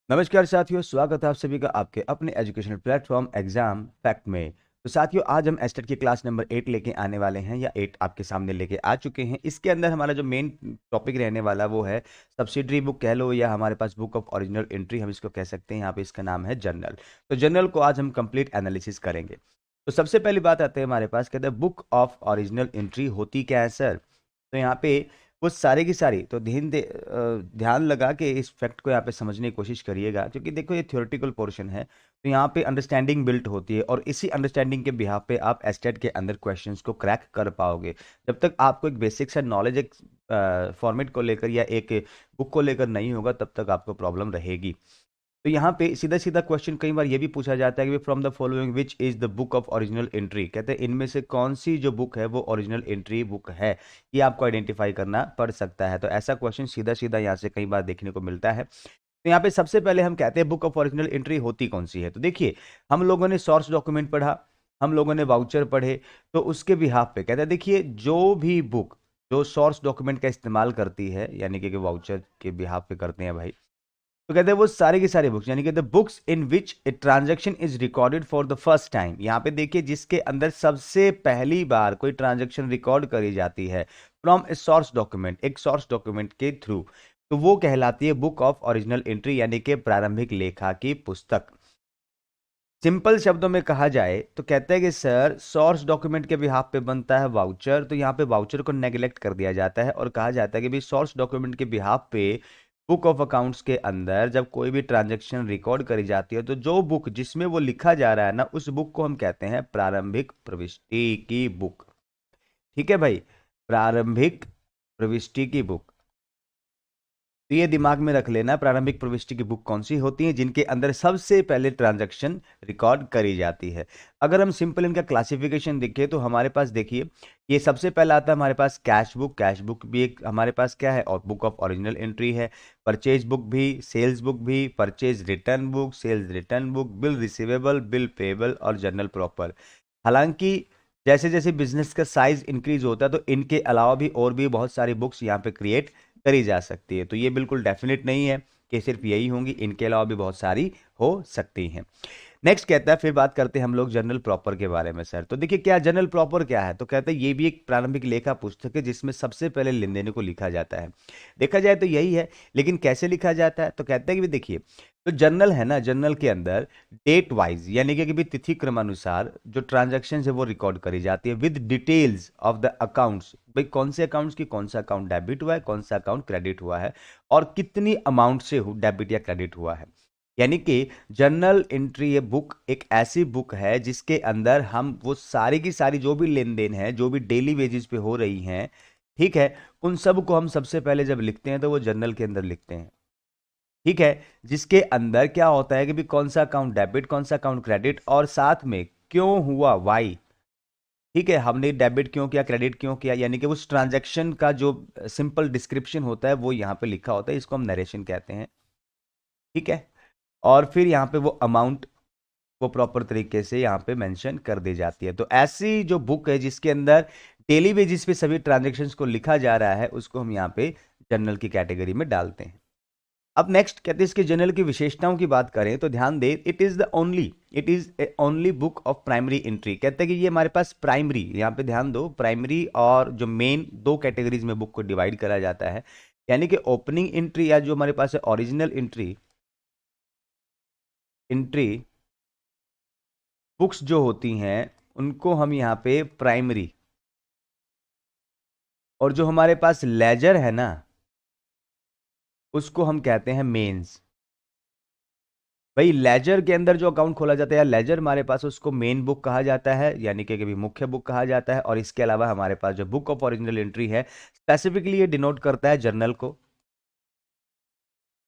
नमस्कार साथियों, स्वागत है आप सभी का आपके अपने एजुकेशनल प्लेटफॉर्म एग्जाम फैक्ट में। तो साथियों, आज हम एस्टेट की क्लास नंबर 8 लेके आने वाले हैं या 8 आपके सामने लेके आ चुके हैं। इसके अंदर हमारा जो मेन टॉपिक रहने वाला वो है सब्सिडरी बुक कह लो या हमारे पास बुक ऑफ ओरिजिनल एंट्री हम इसको कह सकते हैं। यहाँ पे इसका नाम है जर्नल। तो जर्नल को आज हम कंप्लीट एनालिसिस करेंगे। तो सबसे पहली बात आते हैं हमारे पास, कहते हैं बुक ऑफ ओरिजिनल एंट्री होती क्या है सर। तो यहाँ पे वो सारी की सारी तो ध्यान लगा के इस फैक्ट को यहाँ पे समझने की कोशिश करिएगा, क्योंकि देखो ये थ्योरेटिकल पोर्शन है। तो यहाँ पे अंडरस्टैंडिंग बिल्ट होती है और इसी अंडरस्टैंडिंग के बिहाफ पे आप एस्टेट के अंदर क्वेश्चंस को क्रैक कर पाओगे। जब तक आपको एक बेसिक सा नॉलेज एक फॉर्मेट को लेकर या एक बुक को लेकर नहीं होगा, तब तक आपको प्रॉब्लम रहेगी। तो यहाँ पे सीधा सीधा क्वेश्चन कई बार ये भी पूछा जाता है कि from the following which is the book of original entry, कहते हैं इनमें से कौन सी जो बुक है वो ओरिजिनल एंट्री बुक है। ये आपको आइडेंटिफाई करना पड़ सकता है। तो ऐसा क्वेश्चन सीधा सीधा यहाँ से कई बार देखने को मिलता है। तो यहाँ पे सबसे पहले हम कहते हैं बुक ऑफ ओरिजिनल एंट्री होती कौन सी है। तो देखिए, हम लोगों ने सोर्स डॉक्यूमेंट पढ़ा, हम लोगों ने वाउचर पढ़े। तो उसके बिहाफ पे कहते हैं, देखिए जो भी बुक जो सोर्स डॉक्यूमेंट का इस्तेमाल करती है, यानी कि वाउचर के बिहाफ पे करते हैं भाई, तो कहते हैं वो सारी की सारी बुक्स, यानी कि the books in which a transaction is recorded for the first time. यहाँ पे देखिए, जिसके अंदर सबसे पहली बार कोई ट्रांजेक्शन रिकॉर्ड करी जाती है फ्रॉम ए सोर्स डॉक्यूमेंट, एक सोर्स डॉक्यूमेंट के थ्रू, तो वो कहलाती है बुक ऑफ ओरिजिनल एंट्री, यानी कि प्रारंभिक लेखा की पुस्तक। सिंपल शब्दों में कहा जाए तो कहते हैं कि सर सोर्स डॉक्यूमेंट के बिहाफ पे बनता है वाउचर, तो यहाँ पे वाउचर को नेग्लेक्ट कर दिया जाता है और कहा जाता है कि भाई सोर्स डॉक्यूमेंट के बिहाफ पे बुक ऑफ अकाउंट्स के अंदर जब कोई भी ट्रांजैक्शन रिकॉर्ड करी जाती है, तो जो बुक जिसमें वो लिखा जा रहा है ना, उस बुक को हम कहते हैं प्रारंभिक प्रविष्टि की बुक। ठीक है भाई, प्रारंभिक प्रविष्टि की बुक। तो ये दिमाग में रख लेना, प्रारंभिक प्रविष्टि की बुक कौन सी होती है जिनके अंदर सबसे पहले ट्रांजैक्शन रिकॉर्ड करी जाती है। अगर हम सिंपल इनका क्लासिफिकेशन देखें तो हमारे पास देखिए, ये सबसे पहला आता है हमारे पास कैश बुक। कैश बुक भी एक हमारे पास क्या है, और बुक ऑफ ओरिजिनल एंट्री है। परचेज बुक भी, सेल्स बुक भी, purchase return book, sales return book, bill receivable, bill payable और जर्नल प्रॉपर। हालांकि जैसे जैसे बिजनेस का साइज इंक्रीज होता है, तो इनके अलावा भी और भी बहुत सारी बुक्स यहाँ पे क्रिएट करी जा सकती है। तो ये बिल्कुल डेफिनेट नहीं है कि सिर्फ यही होंगी, इनके अलावा भी बहुत सारी हो सकती हैं। नेक्स्ट कहता है, फिर बात करते हैं हम लोग जर्नल प्रॉपर के बारे में सर। तो देखिए, क्या जर्नल प्रॉपर क्या है। तो कहते हैं ये भी एक प्रारंभिक लेखा पुस्तक है जिसमें सबसे पहले लेन देन को लिखा जाता है। देखा जाए तो यही है, लेकिन कैसे लिखा जाता है। तो कहते हैं कि भी देखिए, तो जर्नल है ना, जर्नल के अंदर डेट वाइज, यानी कि भी तिथि क्रमानुसार जो ट्रांजैक्शन है वो रिकॉर्ड करी जाती है with details of the accounts. भाई कौन से अकाउंट्स की कौन सा अकाउंट डेबिट हुआ है, कौन सा अकाउंट क्रेडिट हुआ है, और कितनी अमाउंट से डेबिट या क्रेडिट हुआ है। यानी कि जर्नल एंट्री ये बुक एक ऐसी बुक है जिसके अंदर हम वो सारी की सारी जो भी लेन देन है, जो भी डेली बेसिस पे हो रही हैं, ठीक है, उन सब को हम सबसे पहले जब लिखते हैं तो वो जर्नल के अंदर लिखते हैं। ठीक है, जिसके अंदर क्या होता है कि भी कौन सा अकाउंट डेबिट, कौन सा अकाउंट क्रेडिट, और साथ में क्यों हुआ, वाई। ठीक है, हमने डेबिट क्यों किया, क्रेडिट क्यों किया, यानी कि उस ट्रांजैक्शन का जो सिंपल डिस्क्रिप्शन होता है वो यहाँ पे लिखा होता है। इसको हम नरेशन कहते हैं। ठीक है, और फिर यहाँ पे वो अमाउंट वो प्रॉपर तरीके से यहाँ पे मेंशन कर दी जाती है। तो ऐसी जो बुक है जिसके अंदर डेली बेसिस पे सभी ट्रांजैक्शंस को लिखा जा रहा है, उसको हम यहाँ पे जर्नल की कैटेगरी में डालते हैं। अब नेक्स्ट कहते हैं, इसके जर्नल की विशेषताओं की बात करें तो ध्यान दे, it is a only book of primary entry. कहते हैं कि ये हमारे पास प्राइमरी, यहाँ पे ध्यान दो, प्राइमरी और जो मेन दो कैटेगरीज में बुक को डिवाइड करा जाता है। यानी कि ओपनिंग एंट्री या जो हमारे पास है ओरिजिनल एंट्री एंट्री बुक्स जो होती हैं उनको हम यहाँ पे प्राइमरी, और जो हमारे पास लेजर है ना उसको हम कहते हैं मेंस। भाई लेजर के अंदर जो अकाउंट खोला जाता है या लेजर हमारे पास, उसको मेन बुक कहा जाता है, यानी कि कभी मुख्य बुक कहा जाता है। और इसके अलावा हमारे पास जो बुक ऑफ ओरिजिनल एंट्री है, स्पेसिफिकली ये डिनोट करता है जर्नल को।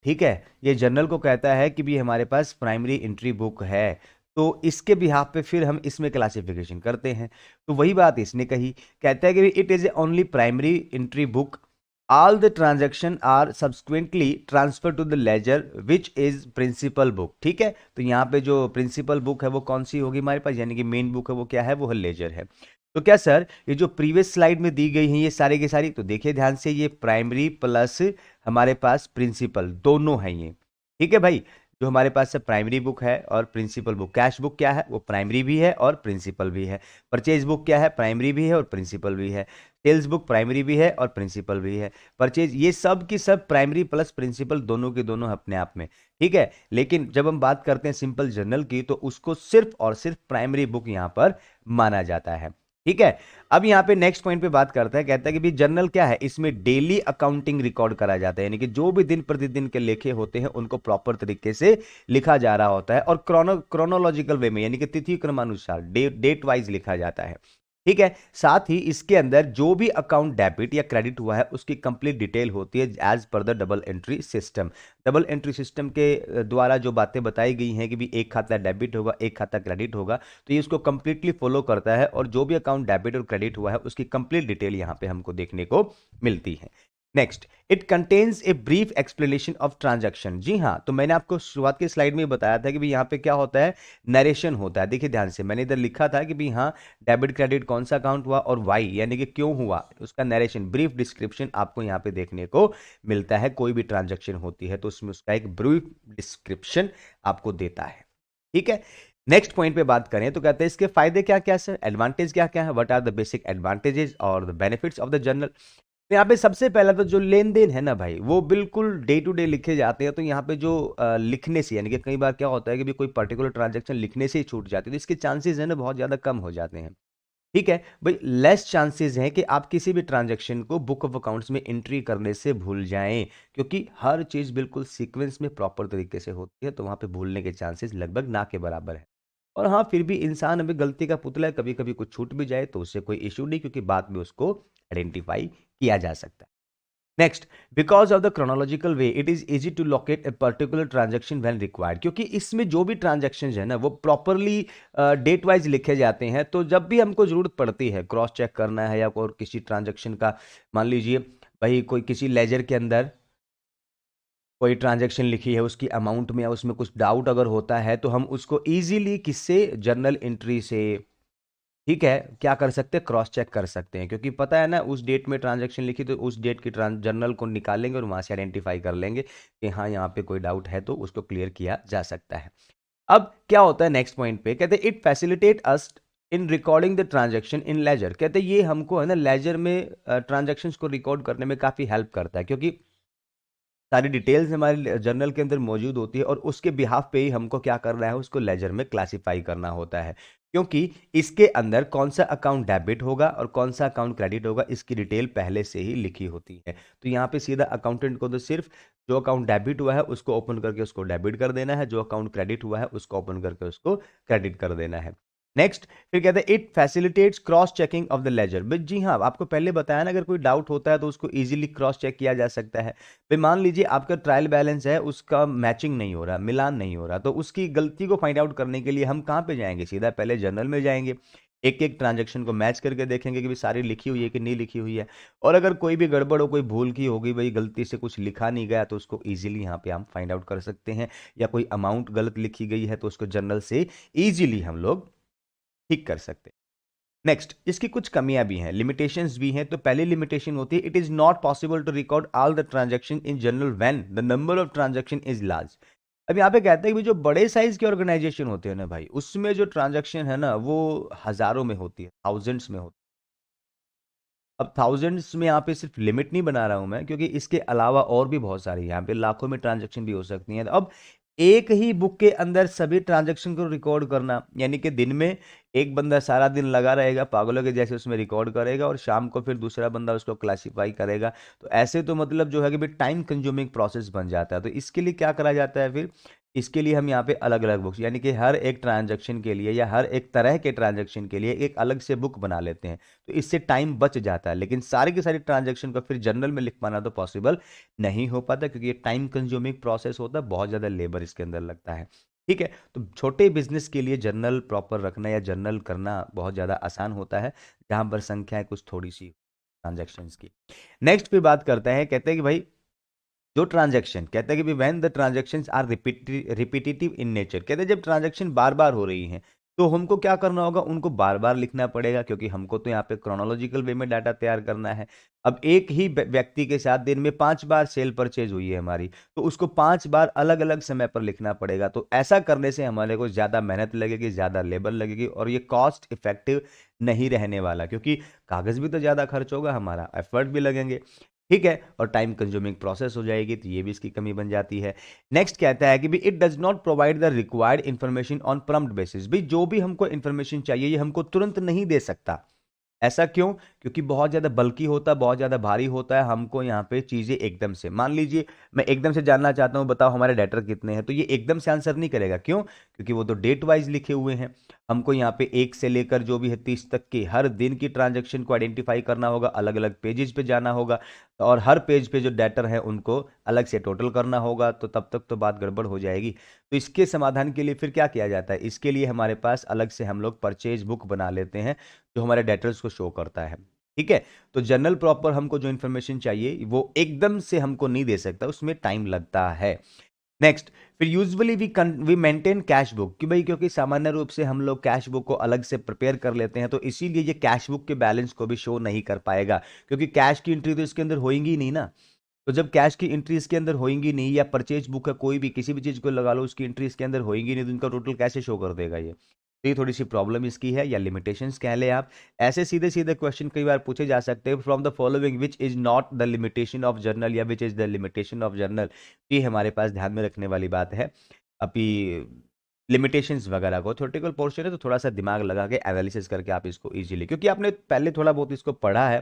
ठीक है, ये जर्नल को कहता है कि भी हमारे पास प्राइमरी एंट्री बुक है। तो इसके बिहाफ पे फिर हम इसमें क्लासिफिकेशन करते हैं। तो वही बात इसने कही, कहता है कि it is a only primary entry book, all the transaction are subsequently transfer to the ledger which is principal book. ठीक है, तो यहाँ पे जो प्रिंसिपल बुक है वो कौन सी होगी हमारे पास, यानी कि मेन बुक है वो क्या है, वो लेजर है। तो क्या सर ये जो प्रीवियस स्लाइड में दी गई है ये सारी की सारी, तो देखिए ध्यान से, ये प्राइमरी प्लस हमारे पास प्रिंसिपल दोनों हैं ये। ठीक है भाई, जो हमारे पास है प्राइमरी बुक है और प्रिंसिपल बुक। कैश बुक क्या है, वो प्राइमरी भी है और प्रिंसिपल भी है। परचेज बुक क्या है, प्राइमरी भी है और प्रिंसिपल भी है। सेल्स बुक प्राइमरी भी है और प्रिंसिपल भी है। परचेज, ये सब की सब प्राइमरी प्लस प्रिंसिपल दोनों के दोनों अपने आप में, ठीक है। लेकिन जब हम बात करते हैं सिंपल जर्नल की, तो उसको सिर्फ और सिर्फ प्राइमरी बुक यहां पर माना जाता है, ठीक है। अब यहाँ पे नेक्स्ट पॉइंट पे बात करता है, कहता है कि भी जर्नल क्या है, इसमें डेली अकाउंटिंग रिकॉर्ड करा जाता है, यानी कि जो भी दिन प्रतिदिन के लेखे होते हैं उनको प्रॉपर तरीके से लिखा जा रहा होता है, और क्रोनोलॉजिकल वे में, यानी कि तिथि क्रमानुसार डेट वाइज लिखा जाता है, ठीक है। साथ ही इसके अंदर जो भी अकाउंट डेबिट या क्रेडिट हुआ है उसकी कंप्लीट डिटेल होती है as per the double entry system. Double entry system के द्वारा जो बातें बताई गई हैं कि भी एक खाता डेबिट होगा, एक खाता क्रेडिट होगा, तो ये उसको कंप्लीटली फॉलो करता है, और जो भी अकाउंट डेबिट और क्रेडिट हुआ है उसकी कंप्लीट डिटेल यहां पे हमको देखने को मिलती है। Next, it contains a brief explanation of transaction. जी हाँ, तो मैंने आपको शुरुआत की स्लाइड में बताया था कि भी यहाँ पे क्या होता है, नरेशन होता है। देखिए ध्यान से, मैंने इधर लिखा था कि भी हाँ, डेबिट क्रेडिट कौन सा अकाउंट हुआ और वाई, यानी कि क्यों हुआ, उसका नरेशन, ब्रीफ डिस्क्रिप्शन आपको यहाँ पे देखने को मिलता है। कोई भी ट्रांजैक्शन होती है तो उसमें उसका एक ब्रीफ डिस्क्रिप्शन आपको देता है, ठीक है। नेक्स्ट पॉइंट पे बात करें तो कहते हैं इसके फायदे क्या क्या सर, एडवांटेज क्या क्या है, what are the basic advantages और the benefits of the journal. तो यहाँ पे सबसे पहला तो जो लेन देन है ना भाई, वो बिल्कुल डे टू डे लिखे जाते हैं। तो यहाँ पे जो लिखने से, यानी कि कई बार क्या होता है कि भी कोई पर्टिकुलर ट्रांजेक्शन लिखने से ही छूट जाती है, तो इसके चांसेस है ना बहुत ज्यादा कम हो जाते हैं, ठीक है भाई। लेस चांसेस हैं कि आप किसी भी ट्रांजैक्शन को बुक ऑफ अकाउंट्स में एंट्री करने से भूल जाएं, क्योंकि हर चीज बिल्कुल सीक्वेंस में प्रॉपर तरीके से होती है, तो वहां पे भूलने के चांसेस लगभग ना के बराबर है। और हाँ, फिर भी इंसान अभी गलती का पुतला है, कभी कभी कुछ छूट भी जाए तो उससे कोई इशू नहीं, क्योंकि बाद में उसको आइडेंटिफाई किया जा सकता है। Next, because of the chronological way it is easy to locate a particular transaction when required, क्योंकि इसमें जो भी ट्रांजेक्शन है ना वो प्रॉपरली डेट वाइज लिखे जाते हैं। तो जब भी हमको जरूरत पड़ती है क्रॉस चेक करना है या और किसी ट्रांजेक्शन का, मान लीजिए भाई कोई किसी लेजर के अंदर कोई ट्रांजेक्शन लिखी है, उसकी अमाउंट में या उसमें कुछ डाउट अगर होता है, तो हम उसको इजीली किससे, जर्नल एंट्री से, ठीक है, क्या कर सकते हैं, क्रॉस चेक कर सकते हैं। क्योंकि पता है ना उस डेट में ट्रांजैक्शन लिखी, तो उस डेट की जर्नल को निकालेंगे और वहां से आइडेंटिफाई कर लेंगे कि हाँ यहाँ पे कोई डाउट है, तो उसको क्लियर किया जा सकता है। अब क्या होता है नेक्स्ट पॉइंट पे, कहते हैं it facilitate us in recording the transaction in ledger. कहते हैं ये हमको है ना लेजर में ट्रांजैक्शंस को रिकॉर्ड करने में काफी हेल्प करता है, क्योंकि सारी डिटेल्स हमारे जर्नल के अंदर मौजूद होती है, और उसके बिहाफ पे ही हमको क्या करना है, उसको लेजर में क्लासिफाई करना होता है। क्योंकि इसके अंदर कौन सा अकाउंट डेबिट होगा और कौन सा अकाउंट क्रेडिट होगा, इसकी डिटेल पहले से ही लिखी होती है। तो यहाँ पे सीधा अकाउंटेंट को तो सिर्फ जो अकाउंट डेबिट हुआ है उसको ओपन करके उसको डेबिट कर देना है, जो अकाउंट क्रेडिट हुआ है उसको ओपन करके उसको क्रेडिट कर देना है। नेक्स्ट, फिर कहते हैं it facilitates cross checking of the ledger. But जी हाँ, आपको पहले बताया ना, अगर कोई डाउट होता है तो उसको इजीली क्रॉस चेक किया जा सकता है। भाई मान लीजिए आपका ट्रायल बैलेंस है, उसका मैचिंग नहीं हो रहा, मिलान नहीं हो रहा, तो उसकी गलती को फाइंड आउट करने के लिए हम कहाँ पे जाएंगे, सीधा पहले जर्नल में जाएंगे, एक एक ट्रांजेक्शन को मैच करके देखेंगे कि भी सारी लिखी हुई है कि नहीं लिखी हुई है। और अगर कोई भी गड़बड़ हो, कोई भूल की होगी, भाई गलती से कुछ लिखा नहीं गया, तो उसको इजीली यहाँ पे हम फाइंड आउट कर सकते हैं। या कोई अमाउंट गलत लिखी गई है तो उसको जर्नल से इजीली हम लोग ठीक कर सकते हैं। नेक्स्ट, इसकी कुछ कमियां भी हैं, लिमिटेशंस भी हैं। तो पहली लिमिटेशन होती है, it is not possible to record all the transaction in journal when the number of transaction is large. अब यहाँ पे कहते हैं कि जो बड़े साइज के ऑर्गेनाइजेशन होते हैं ना भाई, उसमें जो ट्रांजैक्शन है ना वो हजारों में होती है, थाउजेंड्स में होती है। अब थाउजेंड्स में यहाँ पे सिर्फ लिमिट नहीं बना रहा हूं मैं, क्योंकि इसके अलावा और भी बहुत सारी यहाँ पे लाखों में ट्रांजैक्शन भी हो सकती हैं। अब एक ही बुक के अंदर सभी ट्रांजैक्शन को रिकॉर्ड करना, यानी कि दिन में एक बंदा सारा दिन लगा रहेगा पागलों के जैसे उसमें रिकॉर्ड करेगा, और शाम को फिर दूसरा बंदा उसको क्लासीफाई करेगा। तो ऐसे तो मतलब जो है कि टाइम कंज्यूमिंग प्रोसेस बन जाता है। तो इसके लिए क्या करा जाता है फिर, इसके लिए हम यहाँ पे अलग अलग बुक्स, यानी कि हर एक ट्रांजैक्शन के लिए या हर एक तरह के ट्रांजैक्शन के लिए एक अलग से बुक बना लेते हैं। तो इससे टाइम बच जाता है, लेकिन सारी की सारी ट्रांजैक्शन को फिर जर्नल में लिख पाना तो पॉसिबल नहीं हो पाता, क्योंकि ये टाइम कंज्यूमिंग प्रोसेस होता है, बहुत ज़्यादा लेबर इसके अंदर लगता है, ठीक है। तो छोटे बिजनेस के लिए जर्नल प्रॉपर रखना या जर्नल करना बहुत ज़्यादा आसान होता है, जहाँ पर संख्या है कुछ थोड़ी सी ट्रांजैक्शंस की। नेक्स्ट पे बात करते हैं, कहते हैं कि भाई जो ट्रांजैक्शन, कहते हैं कि when the transactions are repetitive in nature, कहते हैं जब ट्रांजैक्शन बार बार हो रही हैं, तो हमको क्या करना होगा, उनको बार बार लिखना पड़ेगा, क्योंकि हमको तो यहाँ पे क्रोनोलॉजिकल वे में डाटा तैयार करना है। अब एक ही व्यक्ति के साथ दिन में 5 बार सेल परचेज हुई है हमारी, तो उसको 5 बार अलग अलग समय पर लिखना पड़ेगा। तो ऐसा करने से हमारे को ज़्यादा मेहनत लगेगी, ज़्यादा लेबर लगेगी, और ये कॉस्ट इफेक्टिव नहीं रहने वाला, क्योंकि कागज़ भी तो ज़्यादा खर्च होगा, हमारा एफर्ट भी लगेंगे। ठीक है, और टाइम कंज्यूमिंग प्रोसेस हो जाएगी, तो ये भी इसकी कमी बन जाती है। नेक्स्ट कहता है कि भी it does not provide the required information on prompt basis. भी जो भी हमको इन्फॉर्मेशन चाहिए ये हमको तुरंत नहीं दे सकता। ऐसा क्यों? क्योंकि बहुत ज़्यादा बल्की होता है, बहुत ज़्यादा भारी होता है। हमको यहाँ पे चीज़ें एकदम से, मान लीजिए मैं एकदम से जानना चाहता हूँ, बताओ हमारे डेटर कितने हैं, तो ये एकदम से आंसर नहीं करेगा। क्यों? क्योंकि वो तो डेट वाइज लिखे हुए हैं। हमको यहाँ पे 1 से लेकर जो भी है 30 तक के हर दिन की ट्रांजेक्शन को आइडेंटिफाई करना होगा, अलग अलग पेजेस पे जाना होगा, और हर पेज पे जो डेटर है उनको अलग से टोटल करना होगा, तो तब तक तो बात गड़बड़ हो जाएगी। तो इसके समाधान के लिए फिर क्या किया जाता है, इसके लिए हमारे पास अलग से हम लोग परचेज बुक बना लेते हैं, जो हमारे डेटर्स को शो करता है। ठीक है, तो जनरल प्रॉपर हमको जो इन्फॉर्मेशन चाहिए वो एकदम से हमको नहीं दे सकता, उसमें टाइम लगता है। नेक्स्ट, फिर usually we maintain cash book, कि भाई क्योंकि सामान्य रूप से हम लोग कैश बुक को अलग से प्रिपेयर कर लेते हैं, तो इसीलिए ये कैश बुक के बैलेंस को भी शो नहीं कर पाएगा, क्योंकि कैश की एंट्री तो इसके अंदर होएगी ही नहीं ना। तो जब कैश की एंट्री इसके अंदर होएगी नहीं, या परचेज बुक है कोई भी किसी भी चीज को लगा लो, उसकी एंट्री इसके अंदर होएगी नहीं, तो इनका टोटल कैसे शो कर देगा ये? तो ये थोड़ी सी प्रॉब्लम इसकी है, या लिमिटेशंस कह ले आप। ऐसे सीधे सीधे क्वेश्चन कई बार पूछे जा सकते हैं, from the following which is not the limitation of journal, या which is the limitation of journal. ये हमारे पास ध्यान में रखने वाली बात है। अभी लिमिटेशंस वगैरह को थ्योरेटिकल पोर्शन है, तो थोड़ा सा दिमाग लगा के एनालिसिस करके आप इसको इजीली, क्योंकि आपने पहले थोड़ा बहुत इसको पढ़ा है,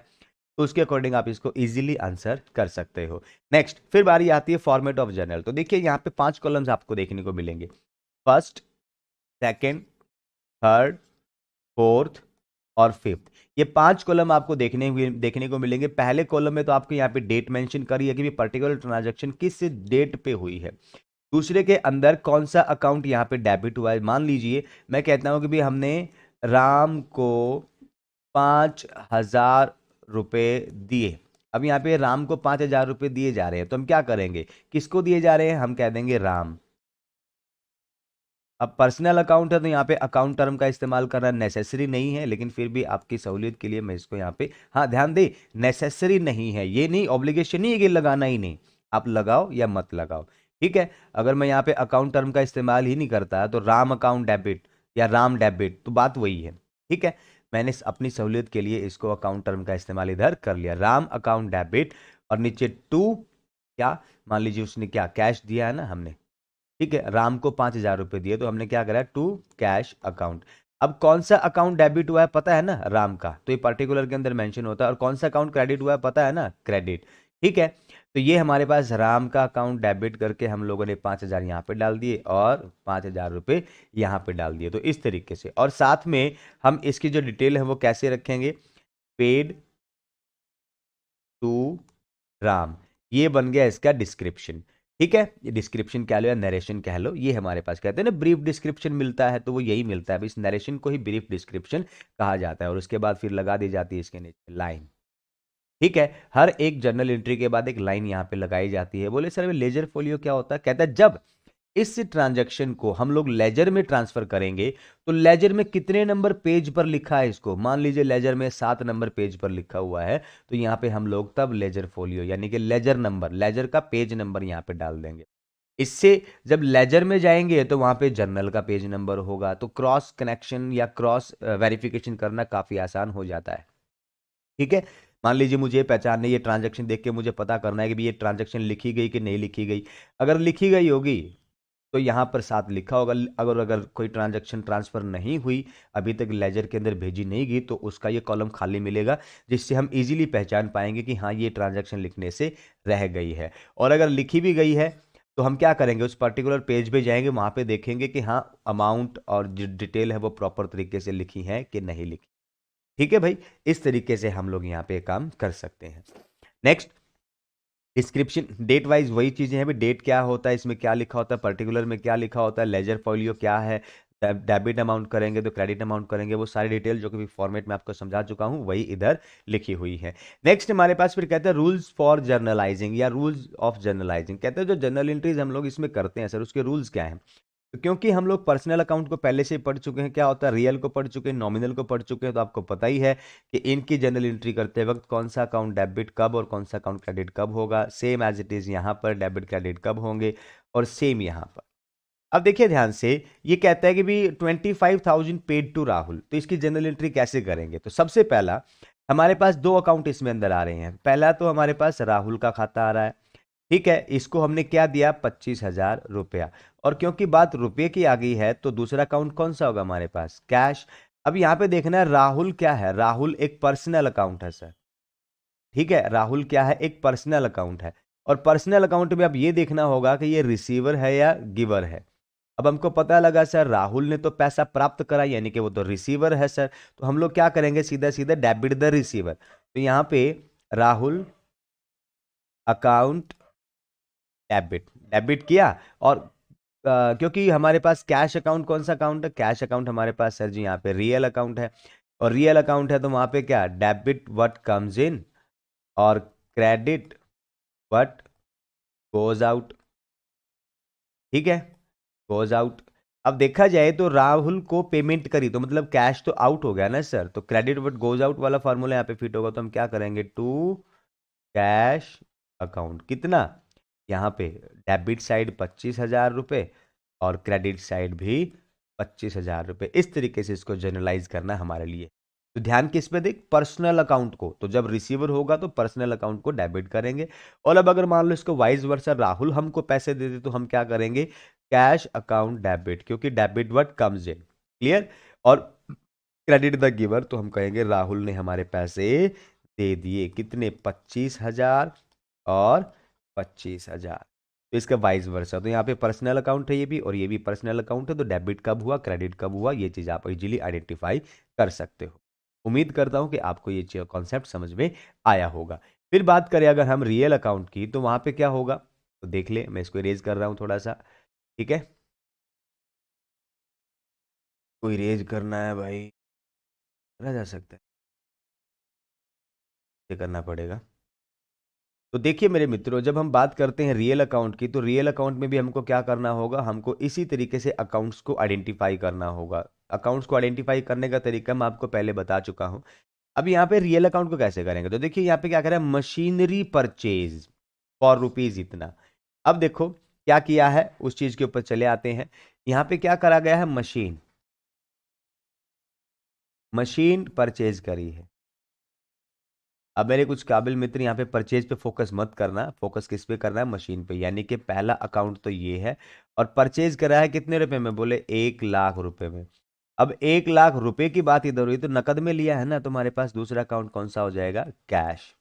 तो उसके अकॉर्डिंग आप इसको इजीली आंसर कर सकते हो। नेक्स्ट, फिर बारी आती है फॉर्मेट ऑफ जर्नल। तो देखिए यहाँ पे 5 कॉलम्स आपको देखने को मिलेंगे, फर्स्ट, सेकंड, थर्ड, फोर्थ और फिफ्थ। ये 5 कॉलम आपको देखने को मिलेंगे। पहले कॉलम में तो आपको यहाँ पे डेट मेंशन करी है कि पर्टिकुलर ट्रांजैक्शन किस डेट पे हुई है। दूसरे के अंदर कौन सा अकाउंट यहाँ पे डेबिट हुआ है। मान लीजिए मैं कहता हूं कि भी हमने राम को 5,000 रुपए दिए। अब यहाँ पे राम को 5,000 रुपए दिए जा रहे हैं, तो हम क्या करेंगे, किसको दिए जा रहे हैं, हम कह देंगे राम। अब पर्सनल अकाउंट है, तो यहाँ पे अकाउंट टर्म का इस्तेमाल करना नेसेसरी नहीं है, लेकिन फिर भी आपकी सहूलियत के लिए मैं इसको यहाँ पे, हाँ ध्यान दे, नेसेसरी नहीं है, ये नहीं ऑब्लिगेशन नहीं है कि लगाना ही नहीं, आप लगाओ या मत लगाओ। ठीक है, अगर मैं यहाँ पे अकाउंट टर्म का इस्तेमाल ही नहीं करता तो राम अकाउंट डेबिट या राम डेबिट, तो बात वही है। ठीक है, मैंने अपनी सहूलियत के लिए इसको अकाउंट टर्म का इस्तेमाल इधर कर लिया, राम अकाउंट डेबिट, और नीचे टू, क्या, मान लीजिए उसने क्या कैश दिया है ना हमने, ठीक है, राम को 5,000 रुपए दिए, तो हमने क्या करा, टू कैश अकाउंट। अब कौन सा अकाउंट डेबिट हुआ है पता है ना, राम का, तो ये पर्टिकुलर के अंदर मेंशन होता है। और कौन सा अकाउंट क्रेडिट हुआ है पता है ना, क्रेडिट। ठीक है, तो ये हमारे पास राम का अकाउंट डेबिट करके हम लोगों ने 5,000 यहाँ पे डाल दिए, और 5,000 रुपए यहाँ पे डाल दिए, तो इस तरीके से। और साथ में हम इसकी जो डिटेल है वो कैसे रखेंगे, पेड टू राम, ये बन गया इसका डिस्क्रिप्शन। ठीक है, ये डिस्क्रिप्शन कह लो या नरेशन कह लो, ये हमारे पास कहते हैं ना ब्रीफ डिस्क्रिप्शन मिलता है, तो वो यही मिलता है। इस नरेशन को ही ब्रीफ डिस्क्रिप्शन कहा जाता है, और उसके बाद फिर लगा दी जाती है इसके नीचे लाइन। ठीक है, हर एक जर्नल एंट्री के बाद एक लाइन यहाँ पे लगाई जाती है। बोले सर लेजर फोलियो क्या होता है, कहता है जब इस ट्रांजैक्शन को हम लोग लेजर में ट्रांसफर करेंगे, तो लेजर में कितने नंबर पेज पर लिखा है, इसको मान लीजिए लेजर में 7 नंबर पेज पर लिखा हुआ है, तो यहाँ पे हम लोग तब लेजर फोलियो यानी कि लेजर नंबर, लेजर का पेज नंबर यहाँ पे डाल देंगे। इससे जब लेजर में जाएंगे तो वहां पे जर्नल का पेज नंबर होगा, तो क्रॉस कनेक्शन या क्रॉस वेरिफिकेशन करना काफी आसान हो जाता है। ठीक है, मान लीजिए मुझे पहचानने, ये ट्रांजैक्शन देख के मुझे पता करना है कि भी ये ट्रांजैक्शन लिखी गई कि नहीं लिखी गई। अगर लिखी गई होगी तो यहाँ पर 7 लिखा होगा। अगर अगर कोई ट्रांजैक्शन ट्रांसफर नहीं हुई, अभी तक लेजर के अंदर भेजी नहीं गई, तो उसका ये कॉलम खाली मिलेगा, जिससे हम इजीली पहचान पाएंगे कि हाँ ये ट्रांजैक्शन लिखने से रह गई है। और अगर लिखी भी गई है तो हम क्या करेंगे, उस पर्टिकुलर पेज पे जाएंगे, वहां पे देखेंगे कि हाँ अमाउंट और जो डिटेल है वो प्रॉपर तरीके से लिखी है कि नहीं लिखी। ठीक है भाई, इस तरीके से हम लोग यहाँ पे काम कर सकते हैं। नेक्स्ट, डिस्क्रिप्शन, डेट वाइज वही चीजें हैं, डेट क्या होता है, इसमें क्या लिखा होता है, पर्टिकुलर में क्या लिखा होता है, लेजर फोलियो क्या है, डेबिट अमाउंट करेंगे तो क्रेडिट अमाउंट करेंगे, वो सारी डिटेल जो कि फॉर्मेट में आपको समझा चुका हूं वही इधर लिखी हुई है। नेक्स्ट हमारे पास फिर कहते हैं रूल्स फॉर जर्नलाइजिंग या रूल्स ऑफ जर्नलाइजिंग। कहते हैं जो जर्नल एंट्रीज हम लोग इसमें करते हैं सर, उसके रूल्स क्या हैं। तो क्योंकि हम लोग पर्सनल अकाउंट को पहले से ही पढ़ चुके हैं, क्या होता है, रियल को पढ़ चुके हैं, नॉमिनल को पढ़ चुके हैं, तो आपको पता ही है कि इनकी जनरल एंट्री करते वक्त कौन सा अकाउंट डेबिट कब और कौन सा अकाउंट क्रेडिट कब होगा। सेम एज इट इज यहाँ पर डेबिट क्रेडिट कब होंगे, और सेम यहाँ पर। अब देखिए ध्यान से, ये कहता है कि भी 25,000 पेड टू राहुल, तो इसकी जनरल एंट्री कैसे करेंगे। तो सबसे पहला, हमारे पास दो अकाउंट इसमें अंदर आ रहे हैं। पहला तो हमारे पास राहुल का खाता आ रहा है, ठीक है, इसको हमने क्या दिया, 25,000 रुपया। और क्योंकि बात रुपये की आ गई है, तो दूसरा अकाउंट कौन सा होगा हमारे पास, कैश। अब यहां पे देखना है राहुल क्या है, राहुल एक पर्सनल अकाउंट है सर, ठीक है, राहुल क्या है, एक पर्सनल अकाउंट है। और पर्सनल अकाउंट में अब ये देखना होगा कि ये रिसीवर है या गिवर है। अब हमको पता लगा सर राहुल ने तो पैसा प्राप्त करा, यानी कि वो तो रिसीवर है सर, तो हम लोग क्या करेंगे, सीधा सीधा डेबिट द रिसीवर। तो यहां पे राहुल अकाउंट डेबिट, डेबिट किया। और क्योंकि हमारे पास कैश अकाउंट, कौन सा अकाउंट है, कैश अकाउंट हमारे पास सर जी यहाँ पे रियल अकाउंट है। और रियल अकाउंट है तो वहां पे क्या, डेबिट व्हाट कम्स इन और क्रेडिट व्हाट गोज आउट, ठीक है, गोज आउट। अब देखा जाए तो राहुल को पेमेंट करी तो मतलब कैश तो आउट हो गया ना सर, तो क्रेडिट व्हाट गोज आउट वाला फॉर्मूला यहाँ पे फिट होगा, तो हम क्या करेंगे, टू कैश अकाउंट कितना, यहाँ पे डेबिट साइड 25,000 रुपये और क्रेडिट साइड भी 25,000 रुपये। इस तरीके से इसको जनरलाइज करना है हमारे लिए। तो ध्यान किस पे देख, पर्सनल अकाउंट को, तो जब रिसीवर होगा तो पर्सनल अकाउंट को डेबिट करेंगे। और अब अगर मान लो इसको वाइस वर्सा राहुल हमको पैसे दे दे, तो हम क्या करेंगे, कैश अकाउंट डेबिट, क्योंकि debit what comes in, clear. और क्रेडिट द गिवर, तो हम कहेंगे राहुल ने हमारे पैसे दे दिए, कितने, 25,000 और 25,000। तो इसका वाइस वर्सा, तो यहाँ पे पर्सनल अकाउंट है ये भी और ये भी पर्सनल अकाउंट है, तो डेबिट कब हुआ, क्रेडिट कब हुआ, ये चीज़ आप इजीली आइडेंटिफाई कर सकते हो। उम्मीद करता हूँ कि आपको ये कॉन्सेप्ट समझ में आया होगा। फिर बात करें अगर हम रियल अकाउंट की, तो वहाँ पे क्या होगा, तो देख ले, मैं इसको इरेज कर रहा हूँ थोड़ा सा, ठीक है, कोई इरेज करना है भाई, करा जा सकता है, ये करना पड़ेगा। तो देखिए मेरे मित्रों, जब हम बात करते हैं रियल अकाउंट की, तो रियल अकाउंट में भी हमको क्या करना होगा, हमको इसी तरीके से अकाउंट्स को आइडेंटिफाई करना होगा। अकाउंट्स को आइडेंटिफाई करने का तरीका मैं आपको पहले बता चुका हूं। अब यहाँ पे रियल अकाउंट को कैसे करेंगे, तो देखिए यहाँ पे क्या करें, मशीनरी परचेज फॉर रुपीज इतना। अब देखो क्या किया है, उस चीज के ऊपर चले आते हैं। यहाँ पे क्या करा गया है, मशीन, मशीन परचेज करी है। अब मेरे कुछ काबिल मित्र यहाँ पे परचेज पे फोकस मत करना, फोकस किस पे करना है, मशीन पे, यानी कि पहला अकाउंट तो ये है। और परचेज करा है कितने रुपए में, बोले 1,00,000 रुपए में। अब 1,00,000 रुपए की बात इधर हुई तो नकद में लिया है ना, तो हमारे पास दूसरा अकाउंट कौन सा हो जाएगा, कैश।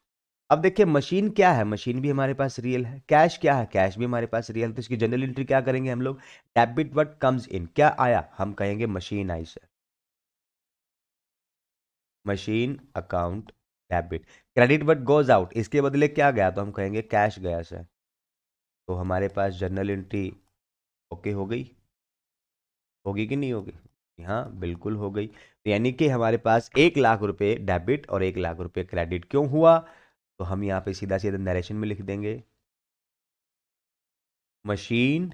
अब देखिए मशीन क्या है, मशीन भी हमारे पास रियल है, कैश क्या है, कैश भी हमारे पास रियल, तो इसकी जनरल एंट्री क्या करेंगे हम लोग, डेबिट व्हाट कम्स इन, क्या आया, हम कहेंगे machine I sir, machine account debit. Credit what goes out, इसके बदले क्या गया, तो हम कहेंगे कैश गया सर। तो हमारे पास जर्नल एंट्री ओके हो गई, होगी कि नहीं होगी, हाँ बिल्कुल हो गई। तो यानी कि हमारे पास 1,00,000 रुपए डेबिट और 1,00,000 रुपए क्रेडिट क्यों हुआ, तो हम यहाँ पे सीधा सीधा नरेशन में लिख देंगे, मशीन